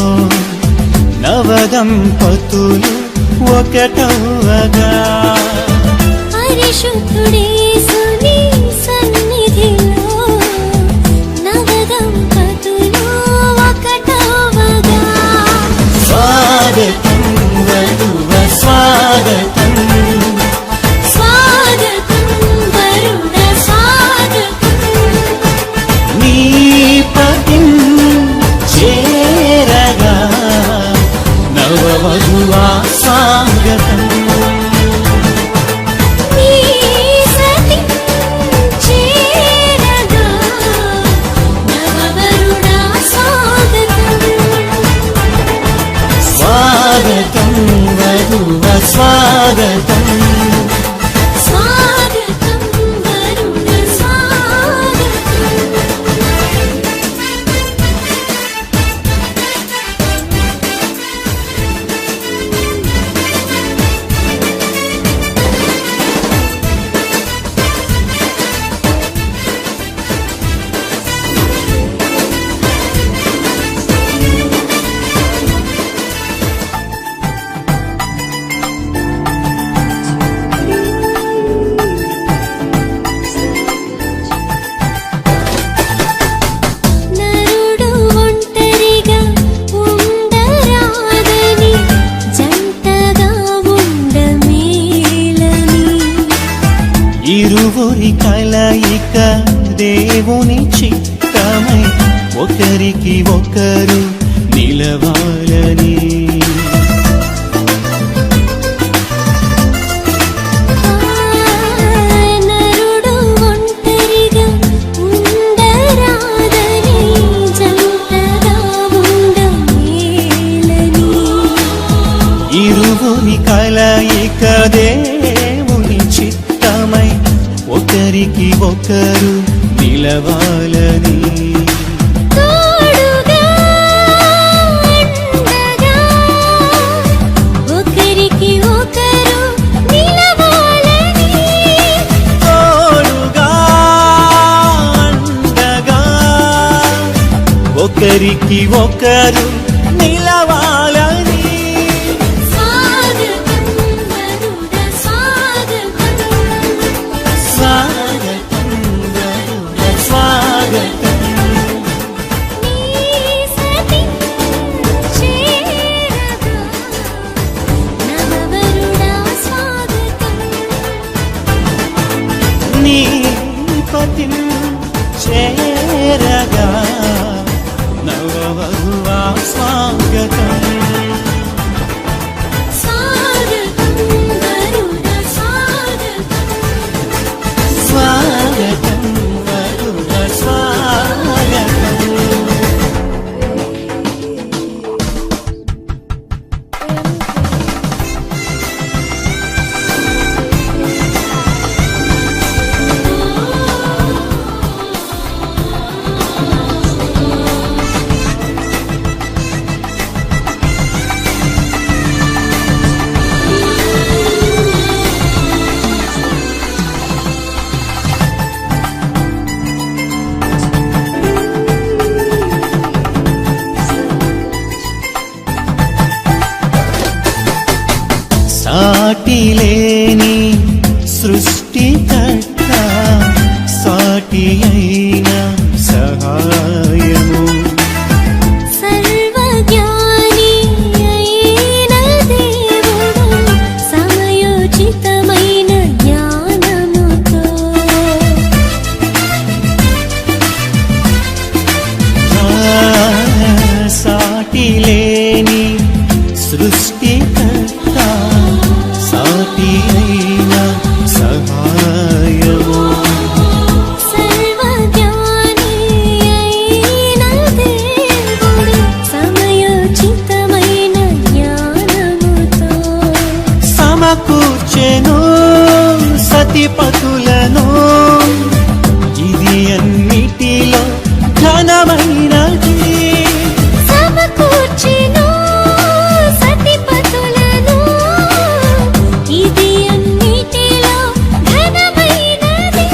నవదంపతులు ఒకటవగా పరిశుద్ధుడేసుని సన్నిధిలో నవదంపతులు ఒకటవగా స్వాగతం వధువ స్వాగతం స్వాగతం వరుణ స్వాగతం నీ పతిం చేరగా నవవధువా స్వాగతం నీ సతి చేరగా నవవరుణ స్వాగతం స్వాగతం వధువ స్వాగతం స్వాగతం వరుణ స్వాగతం ఇక దేవుని చిత్తమై ఒకరికి ఒకరు నిలవాలని. నరుడు ఒంటరిగా ఉండరాదని జంటగా ఉండమేలని. ఇరువుని కలయిక దేవుని చిత్తమై ఒకరికి ఒకరు నిలవాలని. తోడుగా అండగా ఒకరికి ఒకరు నిలవాలని. తోడుగా అండగా ఒకరికి ఒకరు నిలవాలని. స్వాగతం వరుడ స్వాగతం. స్వాగతం వరుడ స్వాగతం. నీ సతి చేరగా నవవరుడా స్వాగతం. నీ పతిం చేరగా నవవధువా స్వాగతం. స్వాగతం వరుడ స్వాగతం. స్వాగతం వరుడ స్వాగతం. సాటి లేని సృష్టికర్త సాటి అయిన సహాయము. సర్వజ్ఞాని అయిన దేవుడు సమయోచితమైన జ్ఞానముతో. సాటి లేని సృష్టికర్త సాటి అయిన సహాయము. సర్వజ్ఞాని అయిన దేవుడు సమయోచితమైన జ్ఞానముతో. సమకూర్చెను సతిపతులను ఇది అన్నిటిలో ఘనమైనది. సమకూర్చెను సతిపతులను ఇది అన్నిటిలో ఘనమైనది.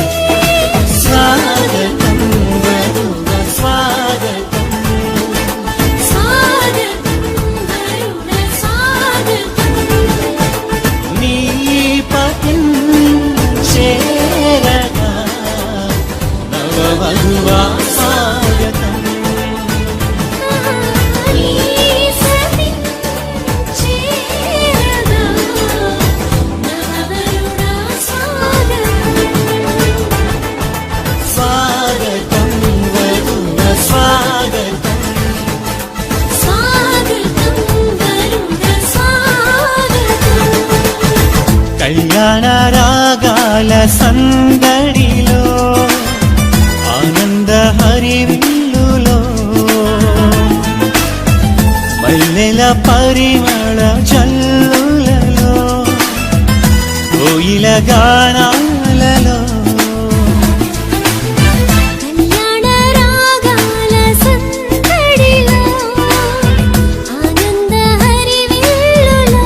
స్వాగతం వరుడ స్వాగతం. స్వాగతం వరుడ స్వాగతం. నీ పతిం చేరగా నవవధువా స్వాగతం. నీ సతి చేరగా నవవరుడా స్వాగతం. స్వాగతం వరుడ స్వాగతం. స్వాగతం వరుడ స్వాగతం. కళ్యాణ రాగాల సందడిలో ఆనంద హరివిల్లులో మల్లెల పరిమళ జల్లులలో కోయిల గానాలలో కళ్యాణ రాగాల సందడిలో ఆనంద హరివిల్లులో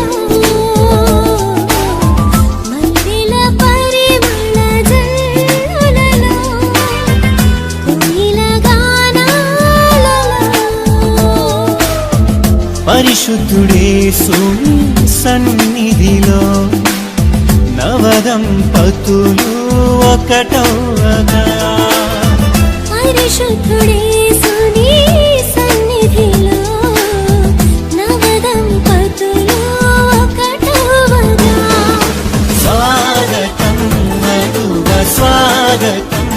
మల్లెల పరిమళ జల్లులలో కోయిల గానాలలో. పరిశుద్ధుడేసు సన్నిధిలో నవదంపతులు ఒకటవగా. పరిశుద్ధుడేసుని సన్నిధిలో నవదంపతులు ఒకటవగా. స్వాగతం వరుడ స్వాగతం.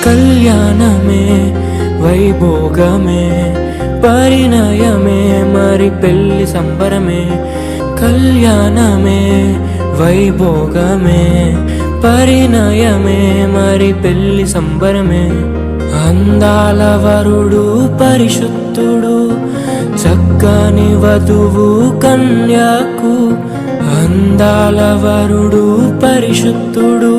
కళ్యాణమే వైభోగమే పరిణయమే మరి పెళ్లి సంబరమే కళ్యాణమే వైభోగమే పరిణయమే మరి పెళ్లి సంబరమే అందాల వరుడు పరిశుద్ధుడు చక్కని వధువు కన్యాకు అందాల వరుడు పరిశుద్ధుడు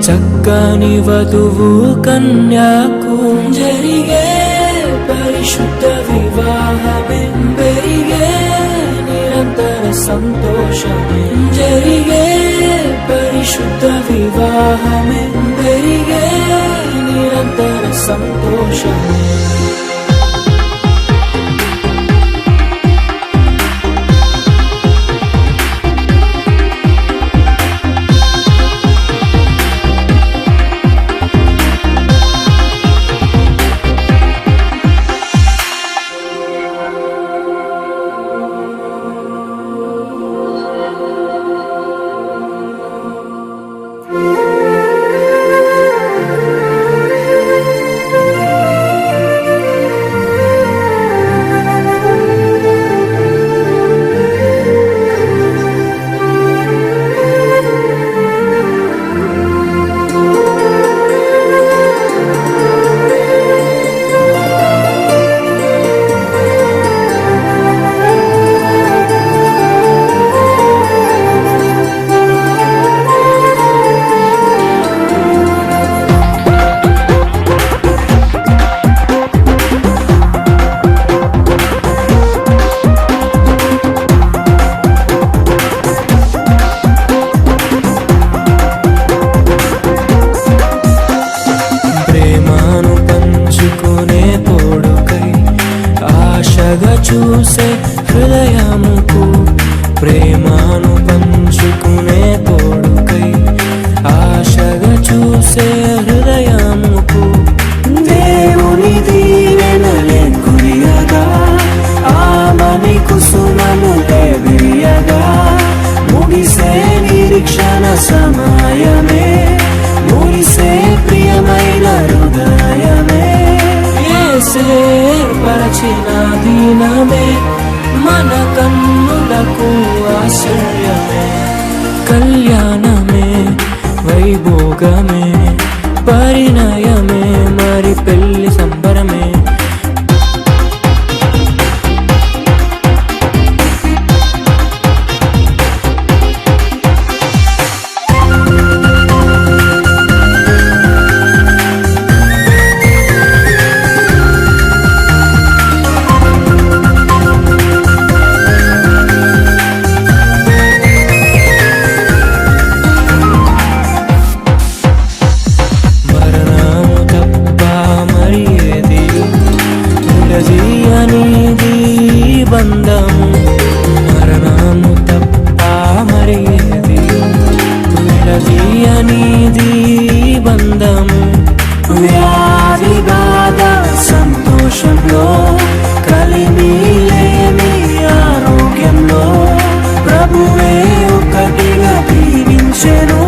చక్కని వధువు కన్యాకు జరిగే పరిశుద్ధ వివాహమే పెరిగే నిరంతర సంతోషమే జరిగే పరిశుద్ధ వివాహమే పెరిగే నిరంతర సంతోషమే చూసే హృదయముకు ప్రేమను పంచుకునే తోడుకై ఆశగా చూసే హృదయముకు దేవుని దీవెనలే కురియగా ఆమని కుసుమములే విరియగా ముగిసే నిరీక్షణ సమయమే ముగిసే ప్రియమైన హృదయమే పరచిన దీనమే మన కన్నులకు ఆశ్చర్యమే కళ్యాణమే వైభోగమే పరిణయమే మరి పెళ్లి సంబరమే బంధము మరణము తప్ప మరేది విడదీయనిది బంధము వ్యాధి బాధ సంతోషంలో కలిమి లేని ఆరోగ్యంలో ప్రభువే ఒకటిగా దీవించెను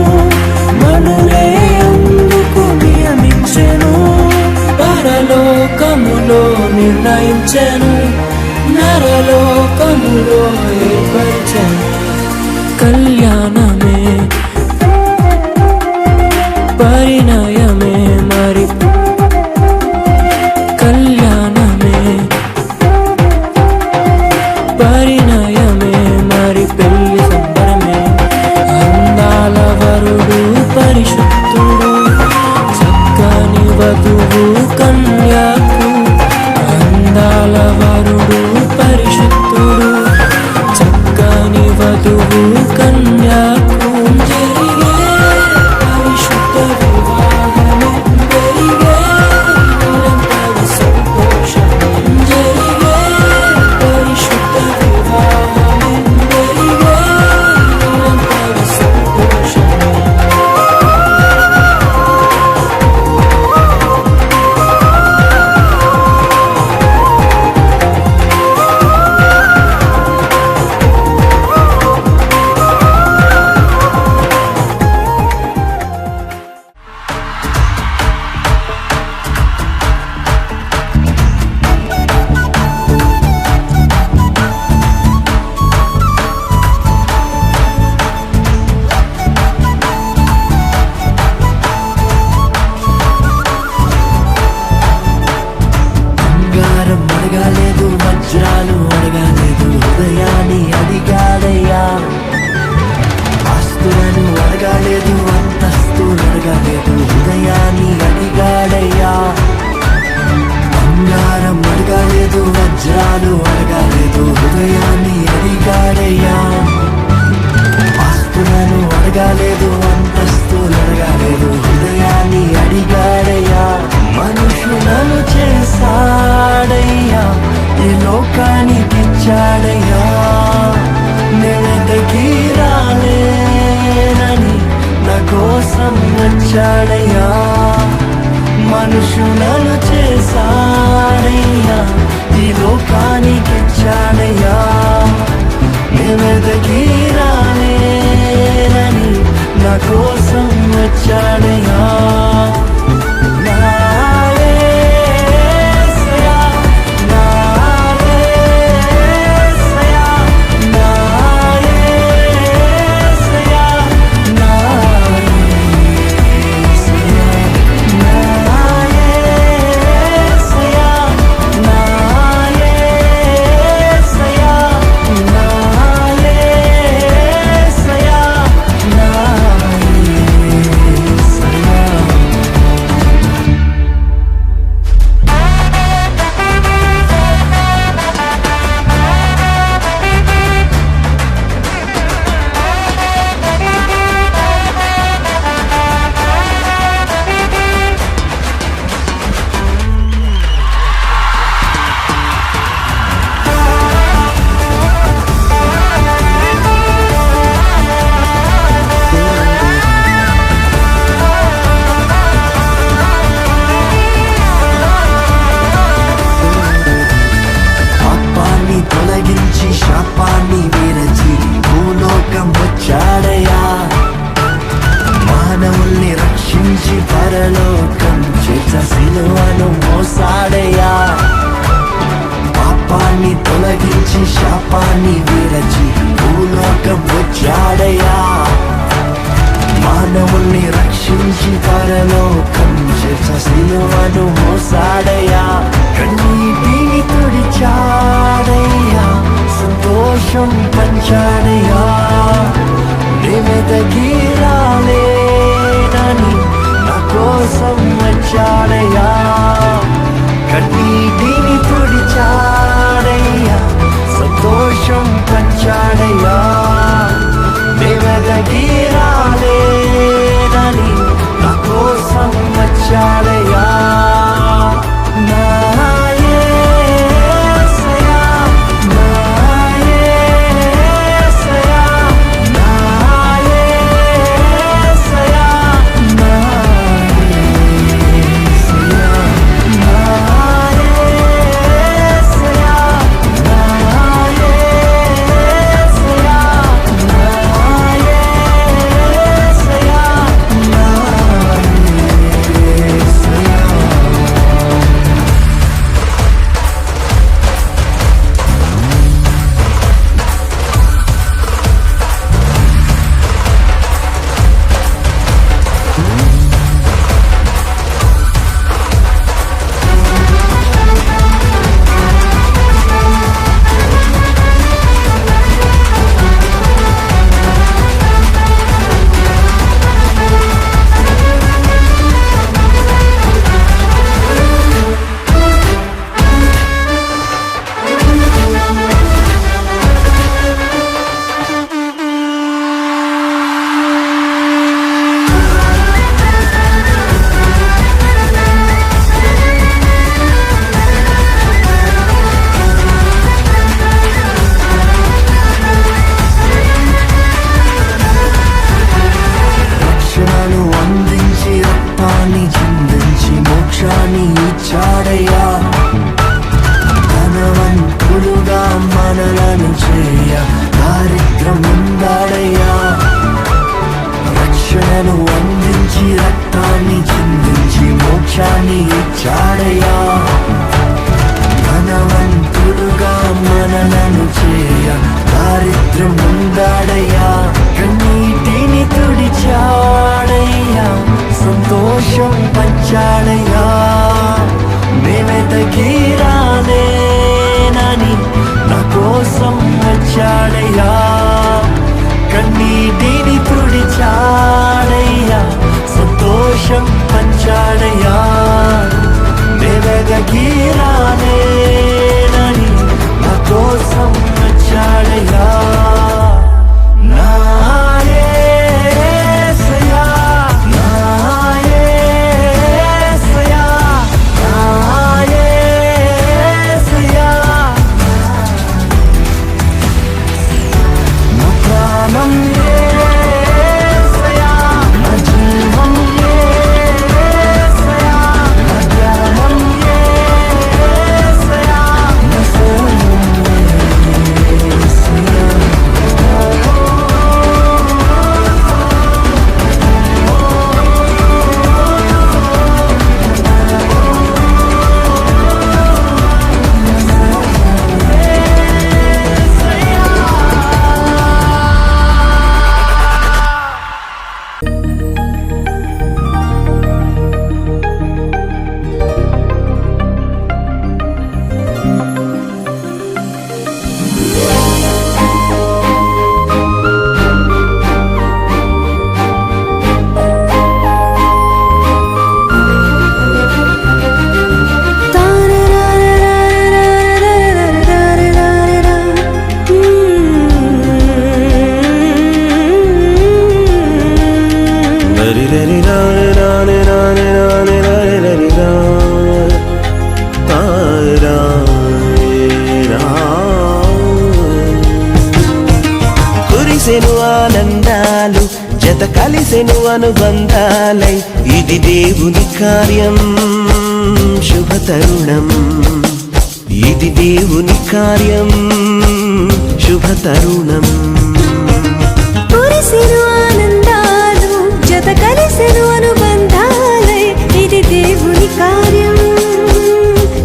మనులే అందుకు నియమించెను పరలోకములో నిర్ణయించెను నరలోకములో ఏర్పరిచెను కళ్యాణమే పరిణయమే మరి కళ్యాణమే పరిణయమే మరి పెళ్లి సంబరమే అందాల వరుడు పరిశుద్ధుడు చక్కని వధువు కన్యాకు అందాల వరుడు పరిశుద్ధుడు కోసం వచ్చాడయ్యా మనుషులను చేశాడయ్యా ఈ లోకానికి ఇచ్చాడయ్యా మేమెదకి రాలేనని నా కోసం వచ్చాడయ్యా నా యేసయ్యా, నా యేసయ్యా, నా యేసయ్యా, నా యేసయ్యా, నా యేసయ్యా, నా యేసయ్యా, నా యేసయ్యా, నా పాపాన్ని తొలగించి శాపాన్ని విరచి భూలోకం వచ్చాడయ్యా మానవుల్ని రక్షించి పరలోకం చేత సిలువను మోసాడయ్యా పాపాన్ని తొలగించి శాపాన్ని విరచి భూలోకం వచ్చాడయ్యా మానవుల్ని రక్షించి పరలోకం చేత సిలువను మోసాడయ్యా కన్నీటిని తుడిచాడయ్యా సంతోషం పంచాడయ్యా మేమెదకి రాలేనని నా కోసం వచ్చాడయ్యా కన్నీటిని తుడిచాడయ్యా సంతోషం పంచాడయ్యా మేమెదకి రాలేనని నా కోసం వచ్చాడయ్యా నా యేసయ్యా, నా యేసయ్యా, నా యేసయ్యా, నా యేసయ్యా, నా యేసయ్యా, నా యేసయ్యా, నా యేసయ్యా, నా యేసయ్యా. రక్షణను అందించి రక్తాన్ని చిందించి మోక్షాన్ని ఇచ్చాడయ్యా ధనవంతులుగా మనలను చేయ దారిద్ర్యం ఉందాడయ్యా రక్షణను అందించి రక్తాన్ని చిందించి మోక్షాన్ని ఇచ్చాడయ్యా ధనవంతులుగా మనలను చేయ దారిద్ర్యం ఉందాడయ్యా కన్నీటిని తుడిచాడయ్యా సంతోషం పంచాడయ్యా మేమెదకి రాలేనని నా కోసం వచ్చాడయ్యా కన్నీటిని తుడిచాడయ్యా సంతోషం పంచాడయ్యా మేమెదకి రాలేనని నా కోసం వచ్చాడయ్యా నా యేసయ్యా, నా యేసయ్యా, కురిసెను ఆనందాలు జత కలిసెను అనుబంధాలై ఇది దేవుని కార్యం శుభతరుణం ఇది దేవుని కార్యం శుభతరుణం కురిసెను ఆనందాలు జత కలిసెను అనుబంధాలై ఇది దేవుని కార్యం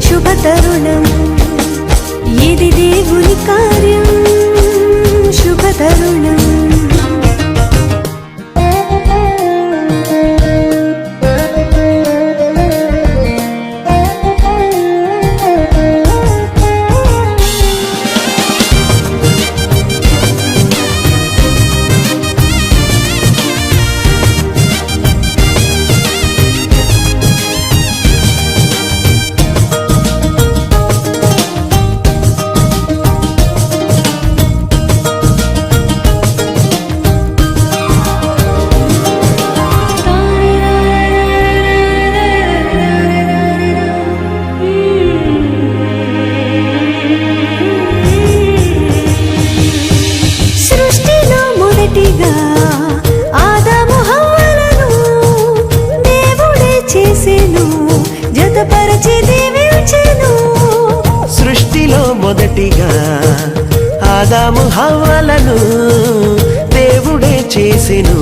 శుభతరుణం ఇది దేవుని కార్యం శుభతరుణం సృష్టిలో మొదటిగా ఆదాము హవ్వలను దేవుడే చేసెను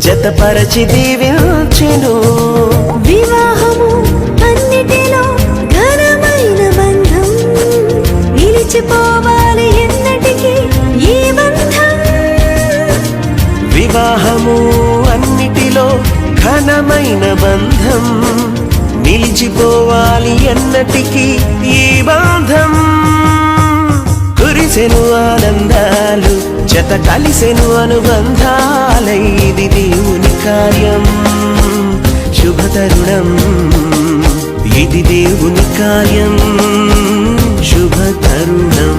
జతపరచి దీవించెను వివాహము అన్నిటిలో ఘనమైన బంధం నిలిచిపోవాలి ఎన్నటికీ ఈ బంధం వివాహము అన్నిటిలో ఘనమైన బంధం నిలిచిపోవాలి ఎన్నటికీ ఈ బంధం కురిసెను ఆనందాలు జత కలిసెను అనుబంధాలై ఇది దేవుని కార్యం శుభతరుణం ఇది దేవుని కార్యం శుభతరుణం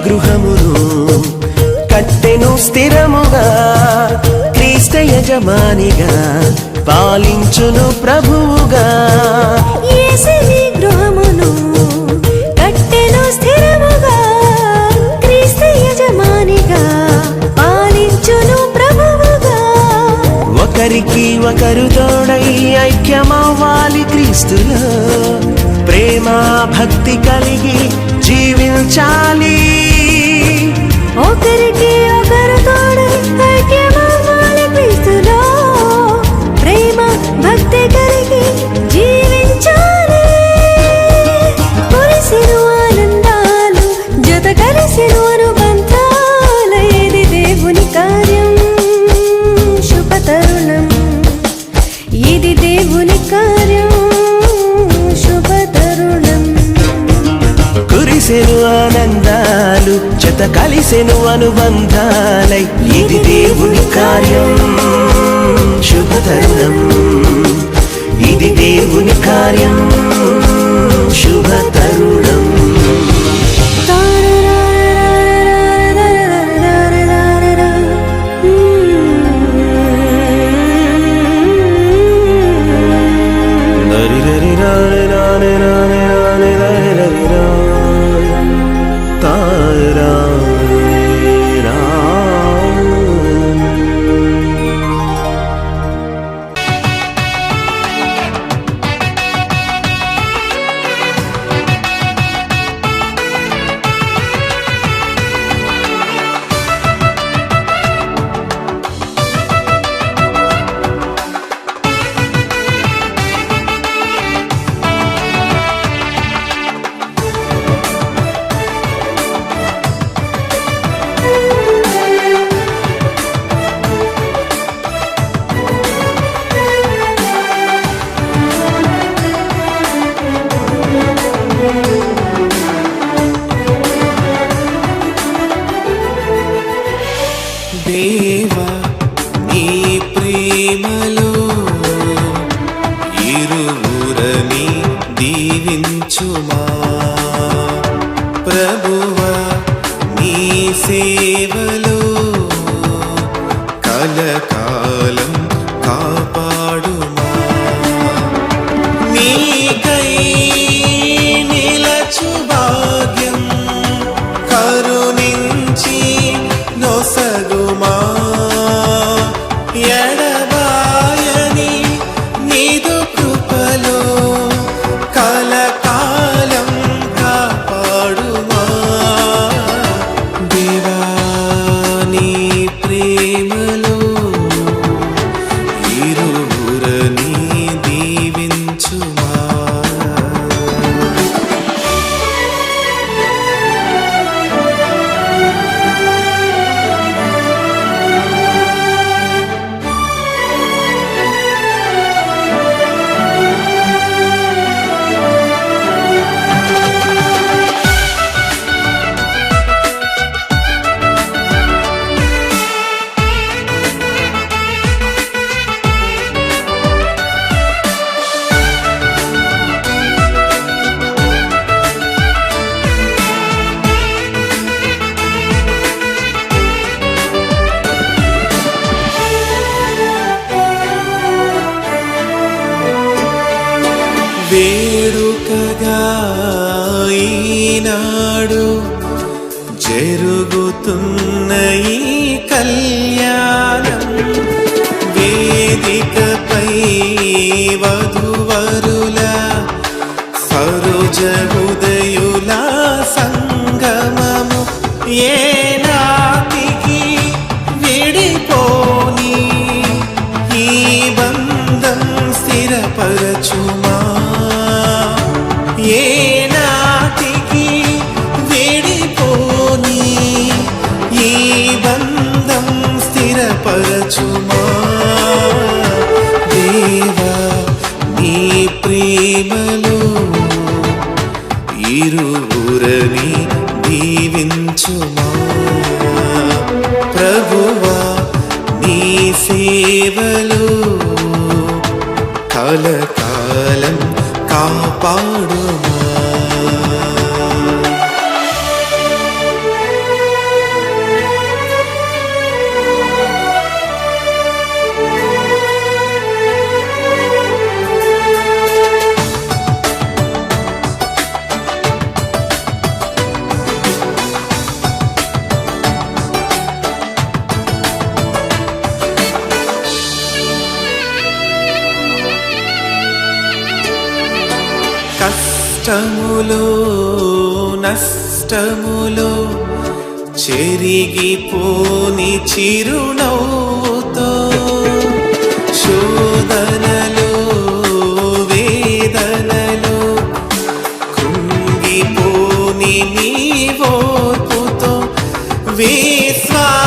గృహమును కట్టెను స్థిరముగా క్రీస్తు యజమానిగా పాలించును ప్రభువుగా యేసుని గృహమును కట్టెను స్థిరముగా క్రీస్తు యజమానిగా పాలించును ప్రభువుగా ఒకరికి ఒకరు తోడై ఐక్యమవ్వాలి క్రీస్తులో ప్రేమ భక్తి కలిగి జీవించాలి ఒకరికి ఒకరు తోడై ఐక్యమవ్వాలి క్రీస్తులో ప్రేమ భక్తి కలిగి జీవించాలి కురిసెను ఆనందాలు జత కలిసెను అనుబంధాలు ఇది దేవుని కార్యం శుభతరుణం ఇది దేవుని కార్యం శుభతరుణం కురిసెను ఆనందాలు జత కలిసెను అనుబంధాలై ఇది దేవుని కార్యం శుభతరుణం ఇది దేవుని కార్యం శుభతరుణం దీవించుమా ప్రభువా నీ సేవలో కలకాలం కాపాడుమా నీకై నిలచు భాగ్యం కరుణించి నొసగుమా ఎడబాయని నీదు కృపలో కలకాలం కాపాడుమా దేవా నీ ప్రేమలో ఇరువురని దీవించుమా వేడుకగా ఈనాడు జరుగుతున్న ఈ కళ్యాణం వేదికపై వధువరుల సరోజ ఉదయుల సంగమము ఏనాటికి విడిపోని ఈ బంధం స్థిరపరచుమా ఏనాటికి విడిపోని ఈ బంధం స్థిరపరచుమా దేవా నీ ప్రేమలో ఇరువురని దీవించుమా ప్రభువా నీ సేవలో కలకాలం కాపాడుమా కష్టములో నష్టములో చెరిగిపోని చిరునవ్వుతో శోధనలో వేదనలో కృంగిపోని నీ ఓర్పుతో విశ్వాసమనే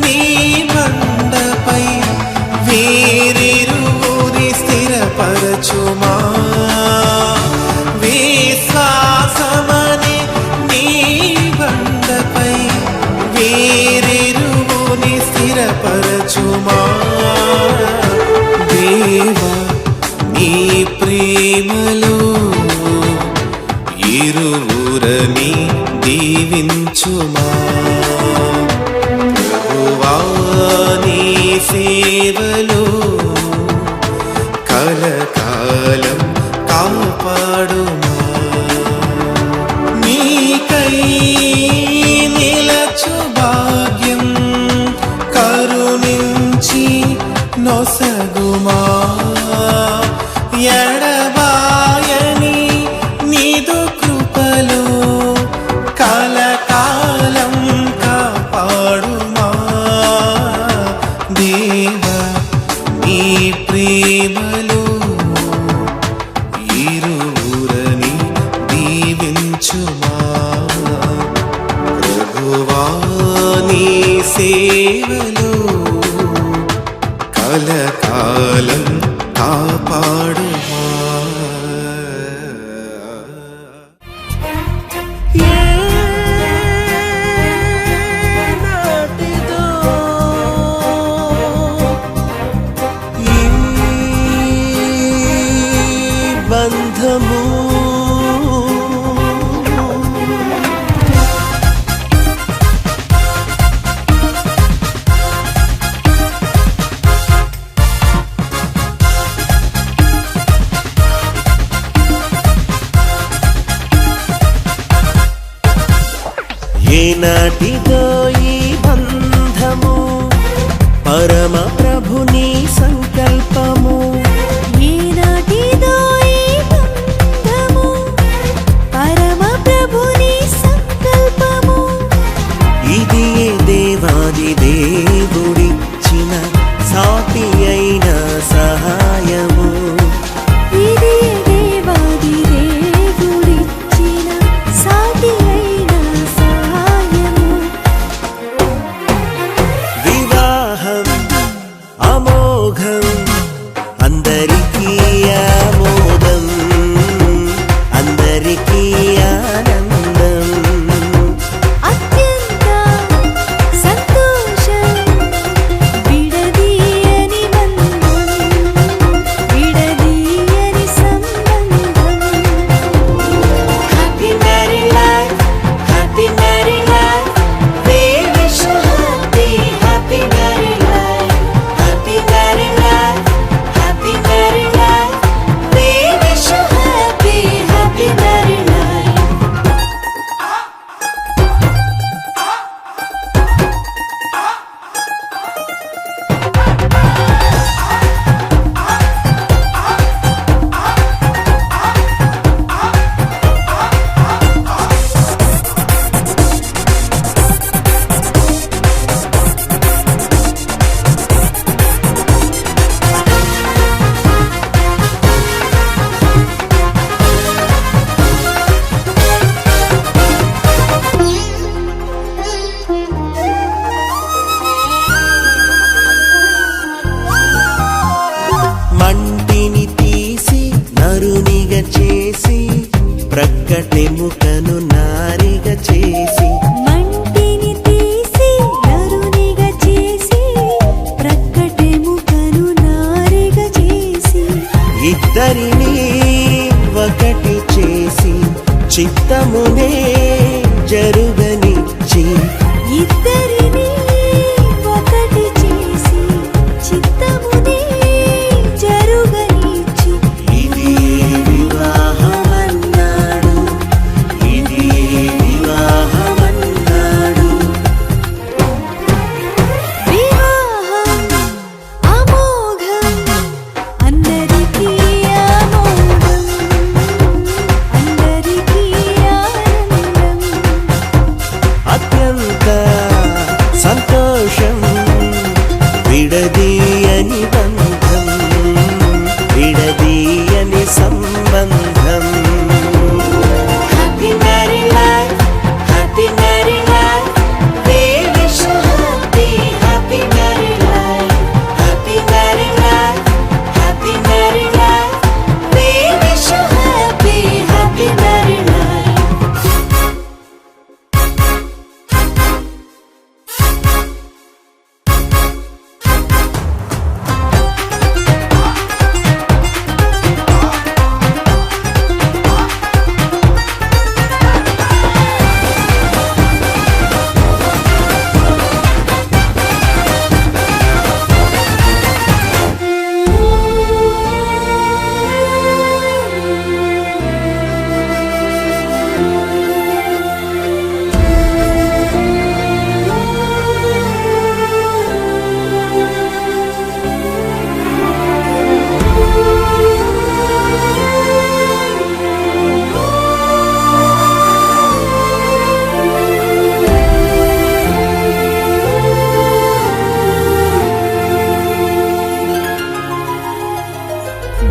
నీ బండపై వీరిరువురి స్థిరపరచుమా విశ్వాసమనే నీ బండపై వీరిరువుని స్థిరపరచుమా దేవా నీ ప్రేమలో ఇరువురని దీవించుమా ప్రభువా నీ సేవలో కలకాలం కాపాడుమా నీకై నిలచు భాగ్యం కరుణించి నొసగుమా ఎడబాయని నీదు కృపలో కలకాలం కాపాడుమా దేవా నీ ప్రేమలో ఇరువురని దీవించుమా ప్రభువా నీ సేవలో కలకాలం కాపాడుమా బంధము ఏనాటిదో ఈ బంధము పరమ ప్రభుని సంకల్పము ఈనాటిదో ఈ బంధము పరమ ప్రభుని సంకల్పము ఇది దేవాది దేవుడిచ్చిన సాటి అయిన సహాయము ఇది దేవాది దేవుడిచ్చిన సాటి అయిన సహాయము వివాహం అమోఘం అందరికీ ఆమోదం అందరికీ ఆనందం అత్యంత సంతోషం విడదీయని బంధం విడదీయని సంబంధం happy married life happy married life we wish you happy married life happy married life happy married life we wish you happy married life మంటిని తీసి నరునిగా చేసి ప్రక్కటెముకను నారిగా చేసి మంటిని తీసి నరునిగా చేసి ప్రక్కటెముకను నారిగా చేసి ఇద్దరిని ఒకటి చేసి చిత్తమునే జరుగనిచ్చి ఇద్దరిని ఒకటి చేసి చిత్తమునే జరుగనిచ్చి ఇది వివాహమన్నాడు ఇది వివాహమన్నాడు వివాహం అమోఘం అందరికీ ఆమోదం అందరికీ ఆనందం అత్యంత సంతోషం విడదీయని బంధం విడదీయని సంబంధం happy married life happy married life we wish you happy married life happy married life happy married life we wish you happy married life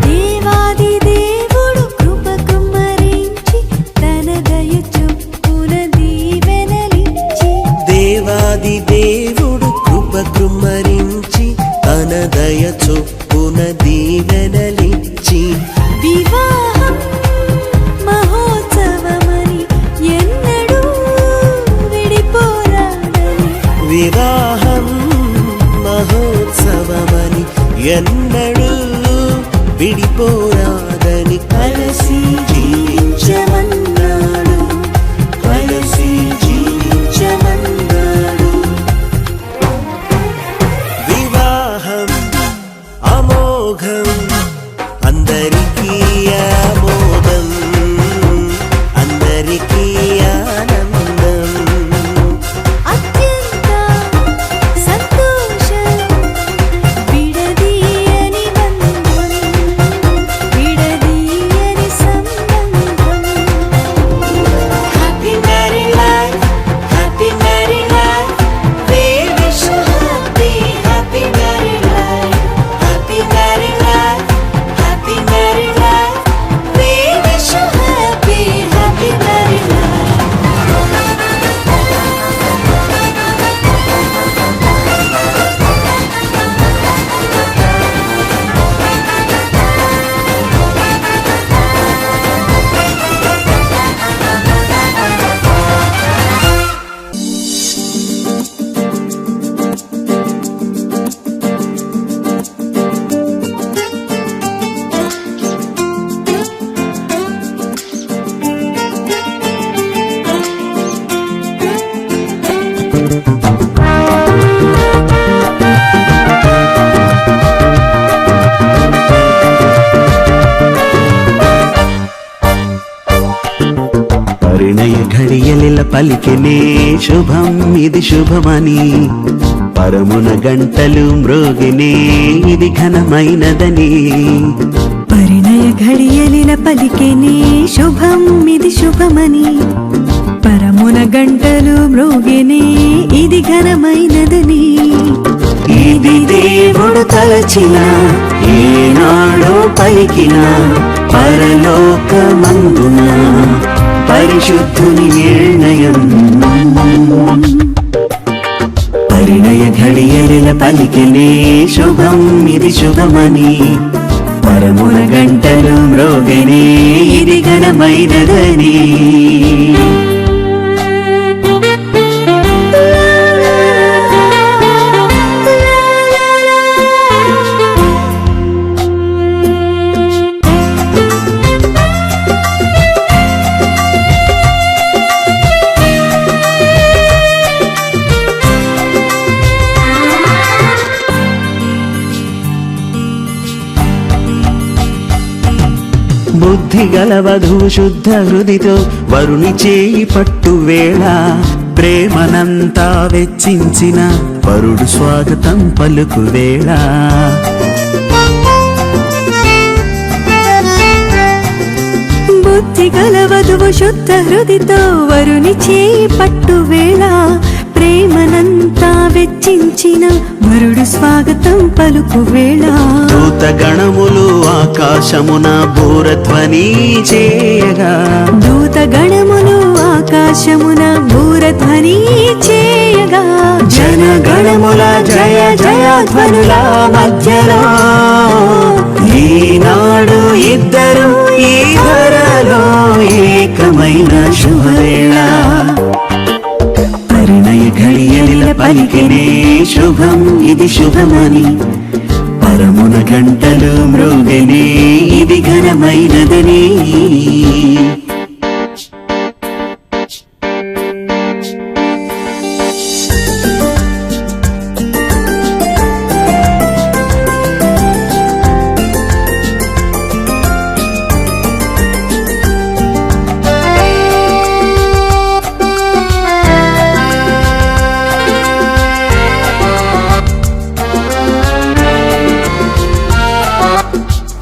దేవాది దేవుడు కృప కుమ్మరించి తన దయ చొప్పున దీవెనలిచ్చి దేవాది దేవుడు కృప కృమ్మరించి తన దయ చొప్పున దీవెనలిచ్చి వివాహం మహోత్సవమని ఎన్నడూ విడిపోరాదని వివాహం మహోత్సవమని ఎన్నడూ విడిపోరాదని కలిసి జీవించమన్నాడు కలిసి జీవించమన్నాడు వివాహం అమోఘం అందరికీ ఆమోదం అందరికీ ఆనందం పరిణయ ఘడియలిల పలికెనే శుభం ఇది శుభమని పరమున గంటలు మ్రోగినే ఇది ఘనమైనదని పరిణయ ఘడియలిల పలికెనే శుభం ఇది శుభమని పరమున గంటలు మ్రోగినే ఇది ఘనమైనదని ఇది దేవుడు తలచిన ఏనాడో పలికిన పరలోకమందున పరిశుద్ధుని నిర్ణయం పరిణయ ఘడియలిల పలికెనే శుభం ఇది శుభమని పరమున గంటలు మ్రోగనే ఇది ఘనమైనదని బుద్ధి గల వధువు శుద్ధ హృదితో వరుని చేయి పట్టు వేళ ప్రేమనంతా వెచ్చించిన వరుడు స్వాగతం పలుకు వేళ బుద్ధి గల వధువు శుద్ధ హృదితో వరుని చేయి పట్టు వేళ ప్రేమనంతా వెచ్చించిన వరుడు స్వాగతం పలుకు వేళ దూత గణములు ఆకాశమున బూరధ్వని చేయగా దూత గణములు ఆకాశమున బూరధ్వని చేయగా జన గణముల జయ జయధ్వనుల మధ్యలో ఈనాడు ఇద్దరు ఈ ధరలో ఏకమైన శుభవేళ పరిణయ ఘడియలిల పలికినే శుభం ఇది శుభమని పరమున గంటలు మ్రోగనే ఇది ఘనమైనదని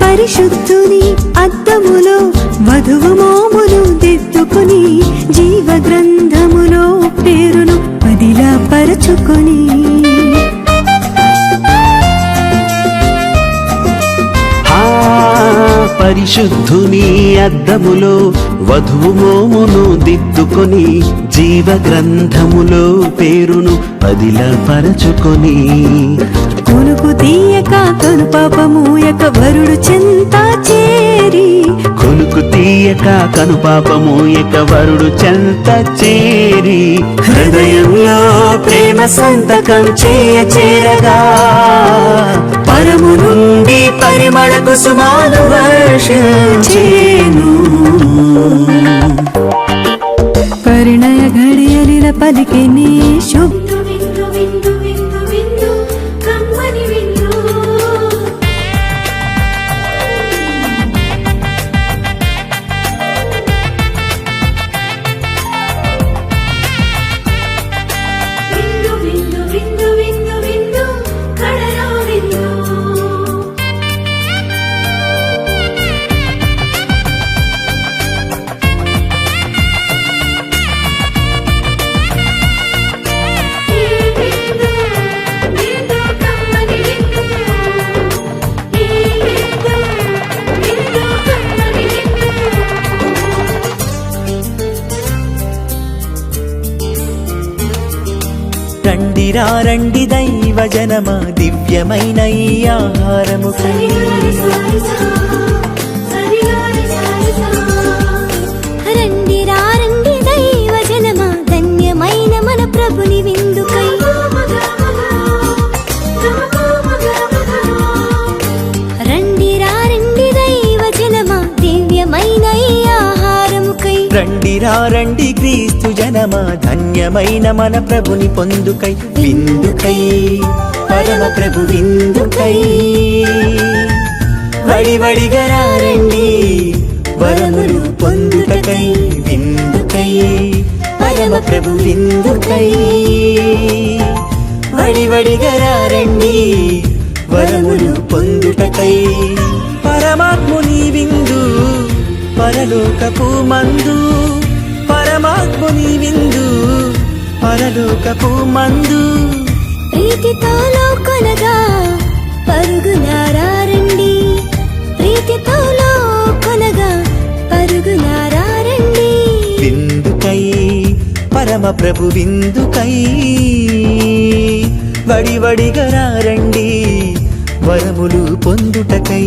పరిశుద్ధుని అద్దములో వధువు మోమును దిద్దుకుని జీవ గ్రంథములో పేరును పదిలా పరచుకొని పరిశుద్ధుని అద్దములో వధువు మోమును దిద్దుకొని జీవ గ్రంథములో పేరును పదిలా పరచుకొని కొనుకు తీయక కను పాపమూయక వరుడు చెంత చేరి కొనుకు తీయక కను పాపమూయక వరుడు చెంత చేరి హృదయంలో ప్రేమ సంతకం చేరగా పరము నుండి పరిమళ కుసుమాలు వర్షించేను పరిణయ ఘడియలిల పలికినే శుభ రండిరా రండి దైవ జనమా దివ్యమైన ఈ ఆహారము రండిరా రండి దైవ జనమా ధన్యమైన మన ప్రభుని విందుకై రండిరా రండి దైవ జనమా దివ్యమైన ఈ ఆహారముకై రండిరా రండి క్రీస్తు జనమా ధన్యమైన మన ప్రభుని పొందుకై విందుకై పరమ ప్రభు విందుకై వడివడిగా రండి వరములు పొందుటకై విందుకై పరమ ప్రభు విందుకై వడివడిగా రండి వరములు పొందుటకై పరమాత్ముని విందు పరలోకపు మందు పరమాత్ముని విందు పరలోకపు మందు ప్రీతితో కొనగా పరుగునారండి ప్రీతితో కొనగా పరుగునారండి విందుకై పరమ ప్రభు విందుకై వడివడిగా రండి వరములు పొందుటకై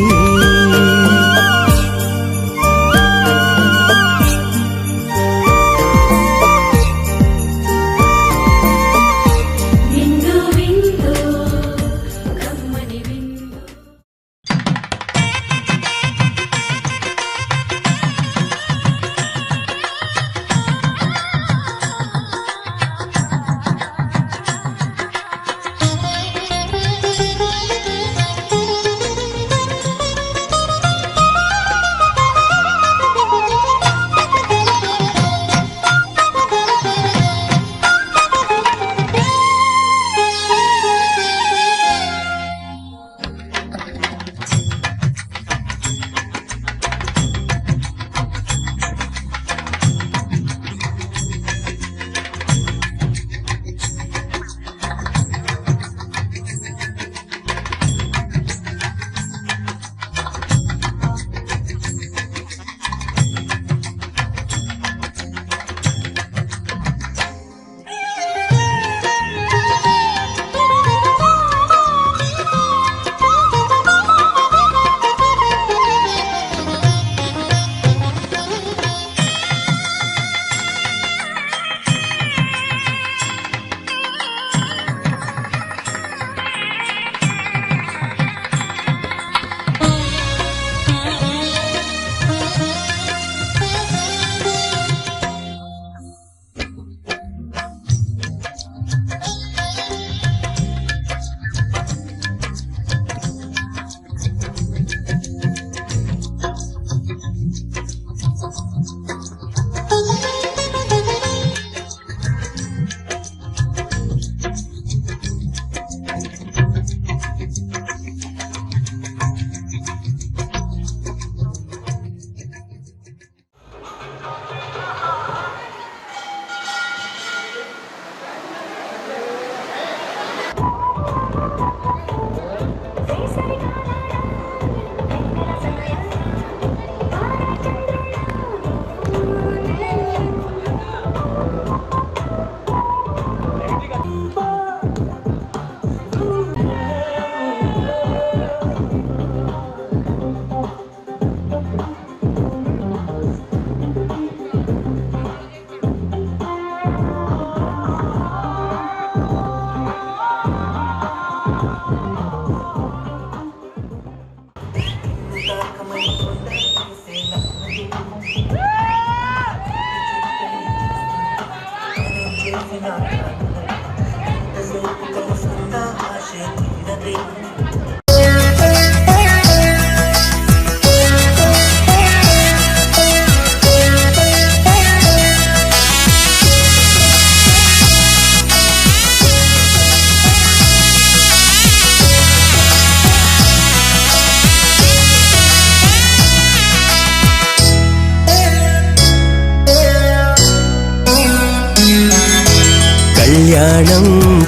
కళ్యాణం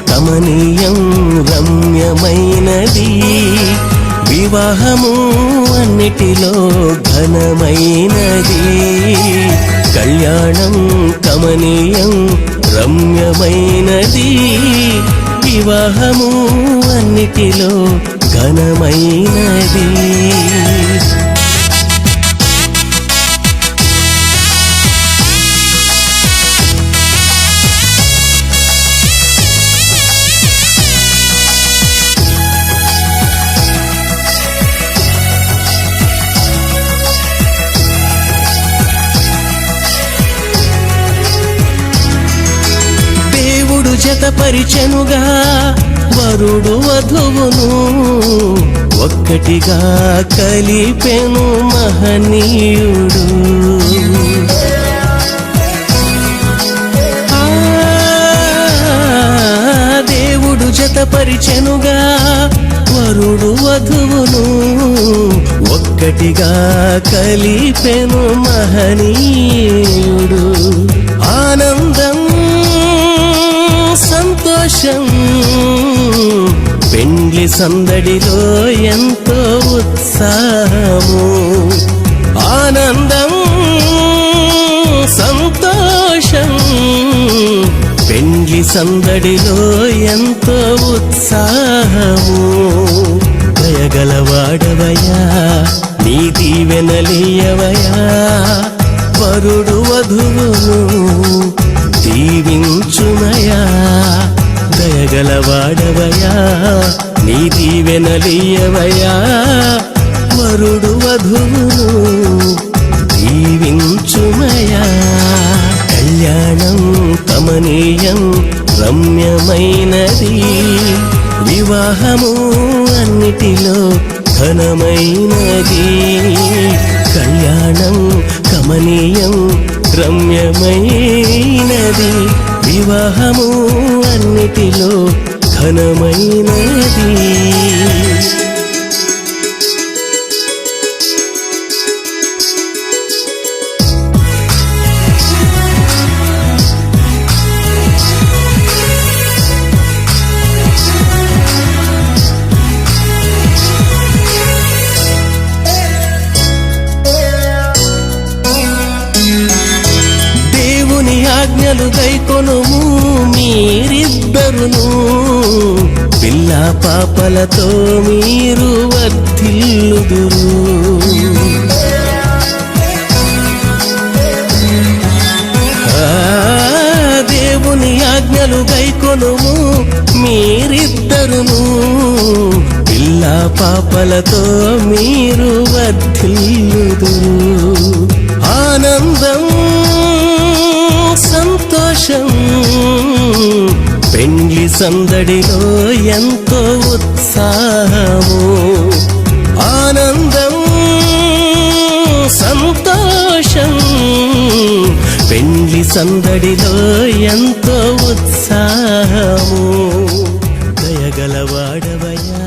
కమనీయం రమ్యమైనది వివాహము అన్నిటిలో ఘనమైనది కళ్యాణం కమనీయం రమ్యమైనది వివాహము అన్నిటిలో ఘనమైనది జతపరిచెనుగా వరుడు వధువును ఒక్కటిగా కలిపెను మహనీయుడు జతపరిచెనుగా వరుడు వధువును ఒక్కటిగా కలిపెను మహనీయుడు. ఆనందం సంతోషం పెండ్లి సందడిలో ఎంతో ఉత్సాహము. ఆనందం సంతోషం పెండ్లి సందడిలో ఎంతో ఉత్సాహము. దయగలవాడవయా నీ దీవెనలీయవయా వరుడు వధువును దీవించుమయా. దయగలవాడవయా నీ దీవెనలీయవయా వరుడు వధువును దీవించుమయా. కళ్యాణం కమనీయం రమ్యమైనది, వివాహము అన్నిటిలో ఘనమైనది. కళ్యాణం కమనీయం రమ్యమైనది, వివాహము అన్నిటిలో ఘనమైనది. ఆజ్ఞలు గైకొనుము మీరిద్దరును, పిల్ల పాపలతో మీరు వర్ధిల్లుదురు. దేవుని ఆజ్ఞలు గైకొనుము మీరిద్దరును, పిల్ల పాపలతో మీరు వర్ధిల్లుదురు. ఆనందం సంతోషం పెండ్లి సందడిలో ఎంతో ఉత్సాహము. ఆనందం సంతోషం పెండ్లి సందడిలో ఎంతో ఉత్సాహము. దయగలవాడవయా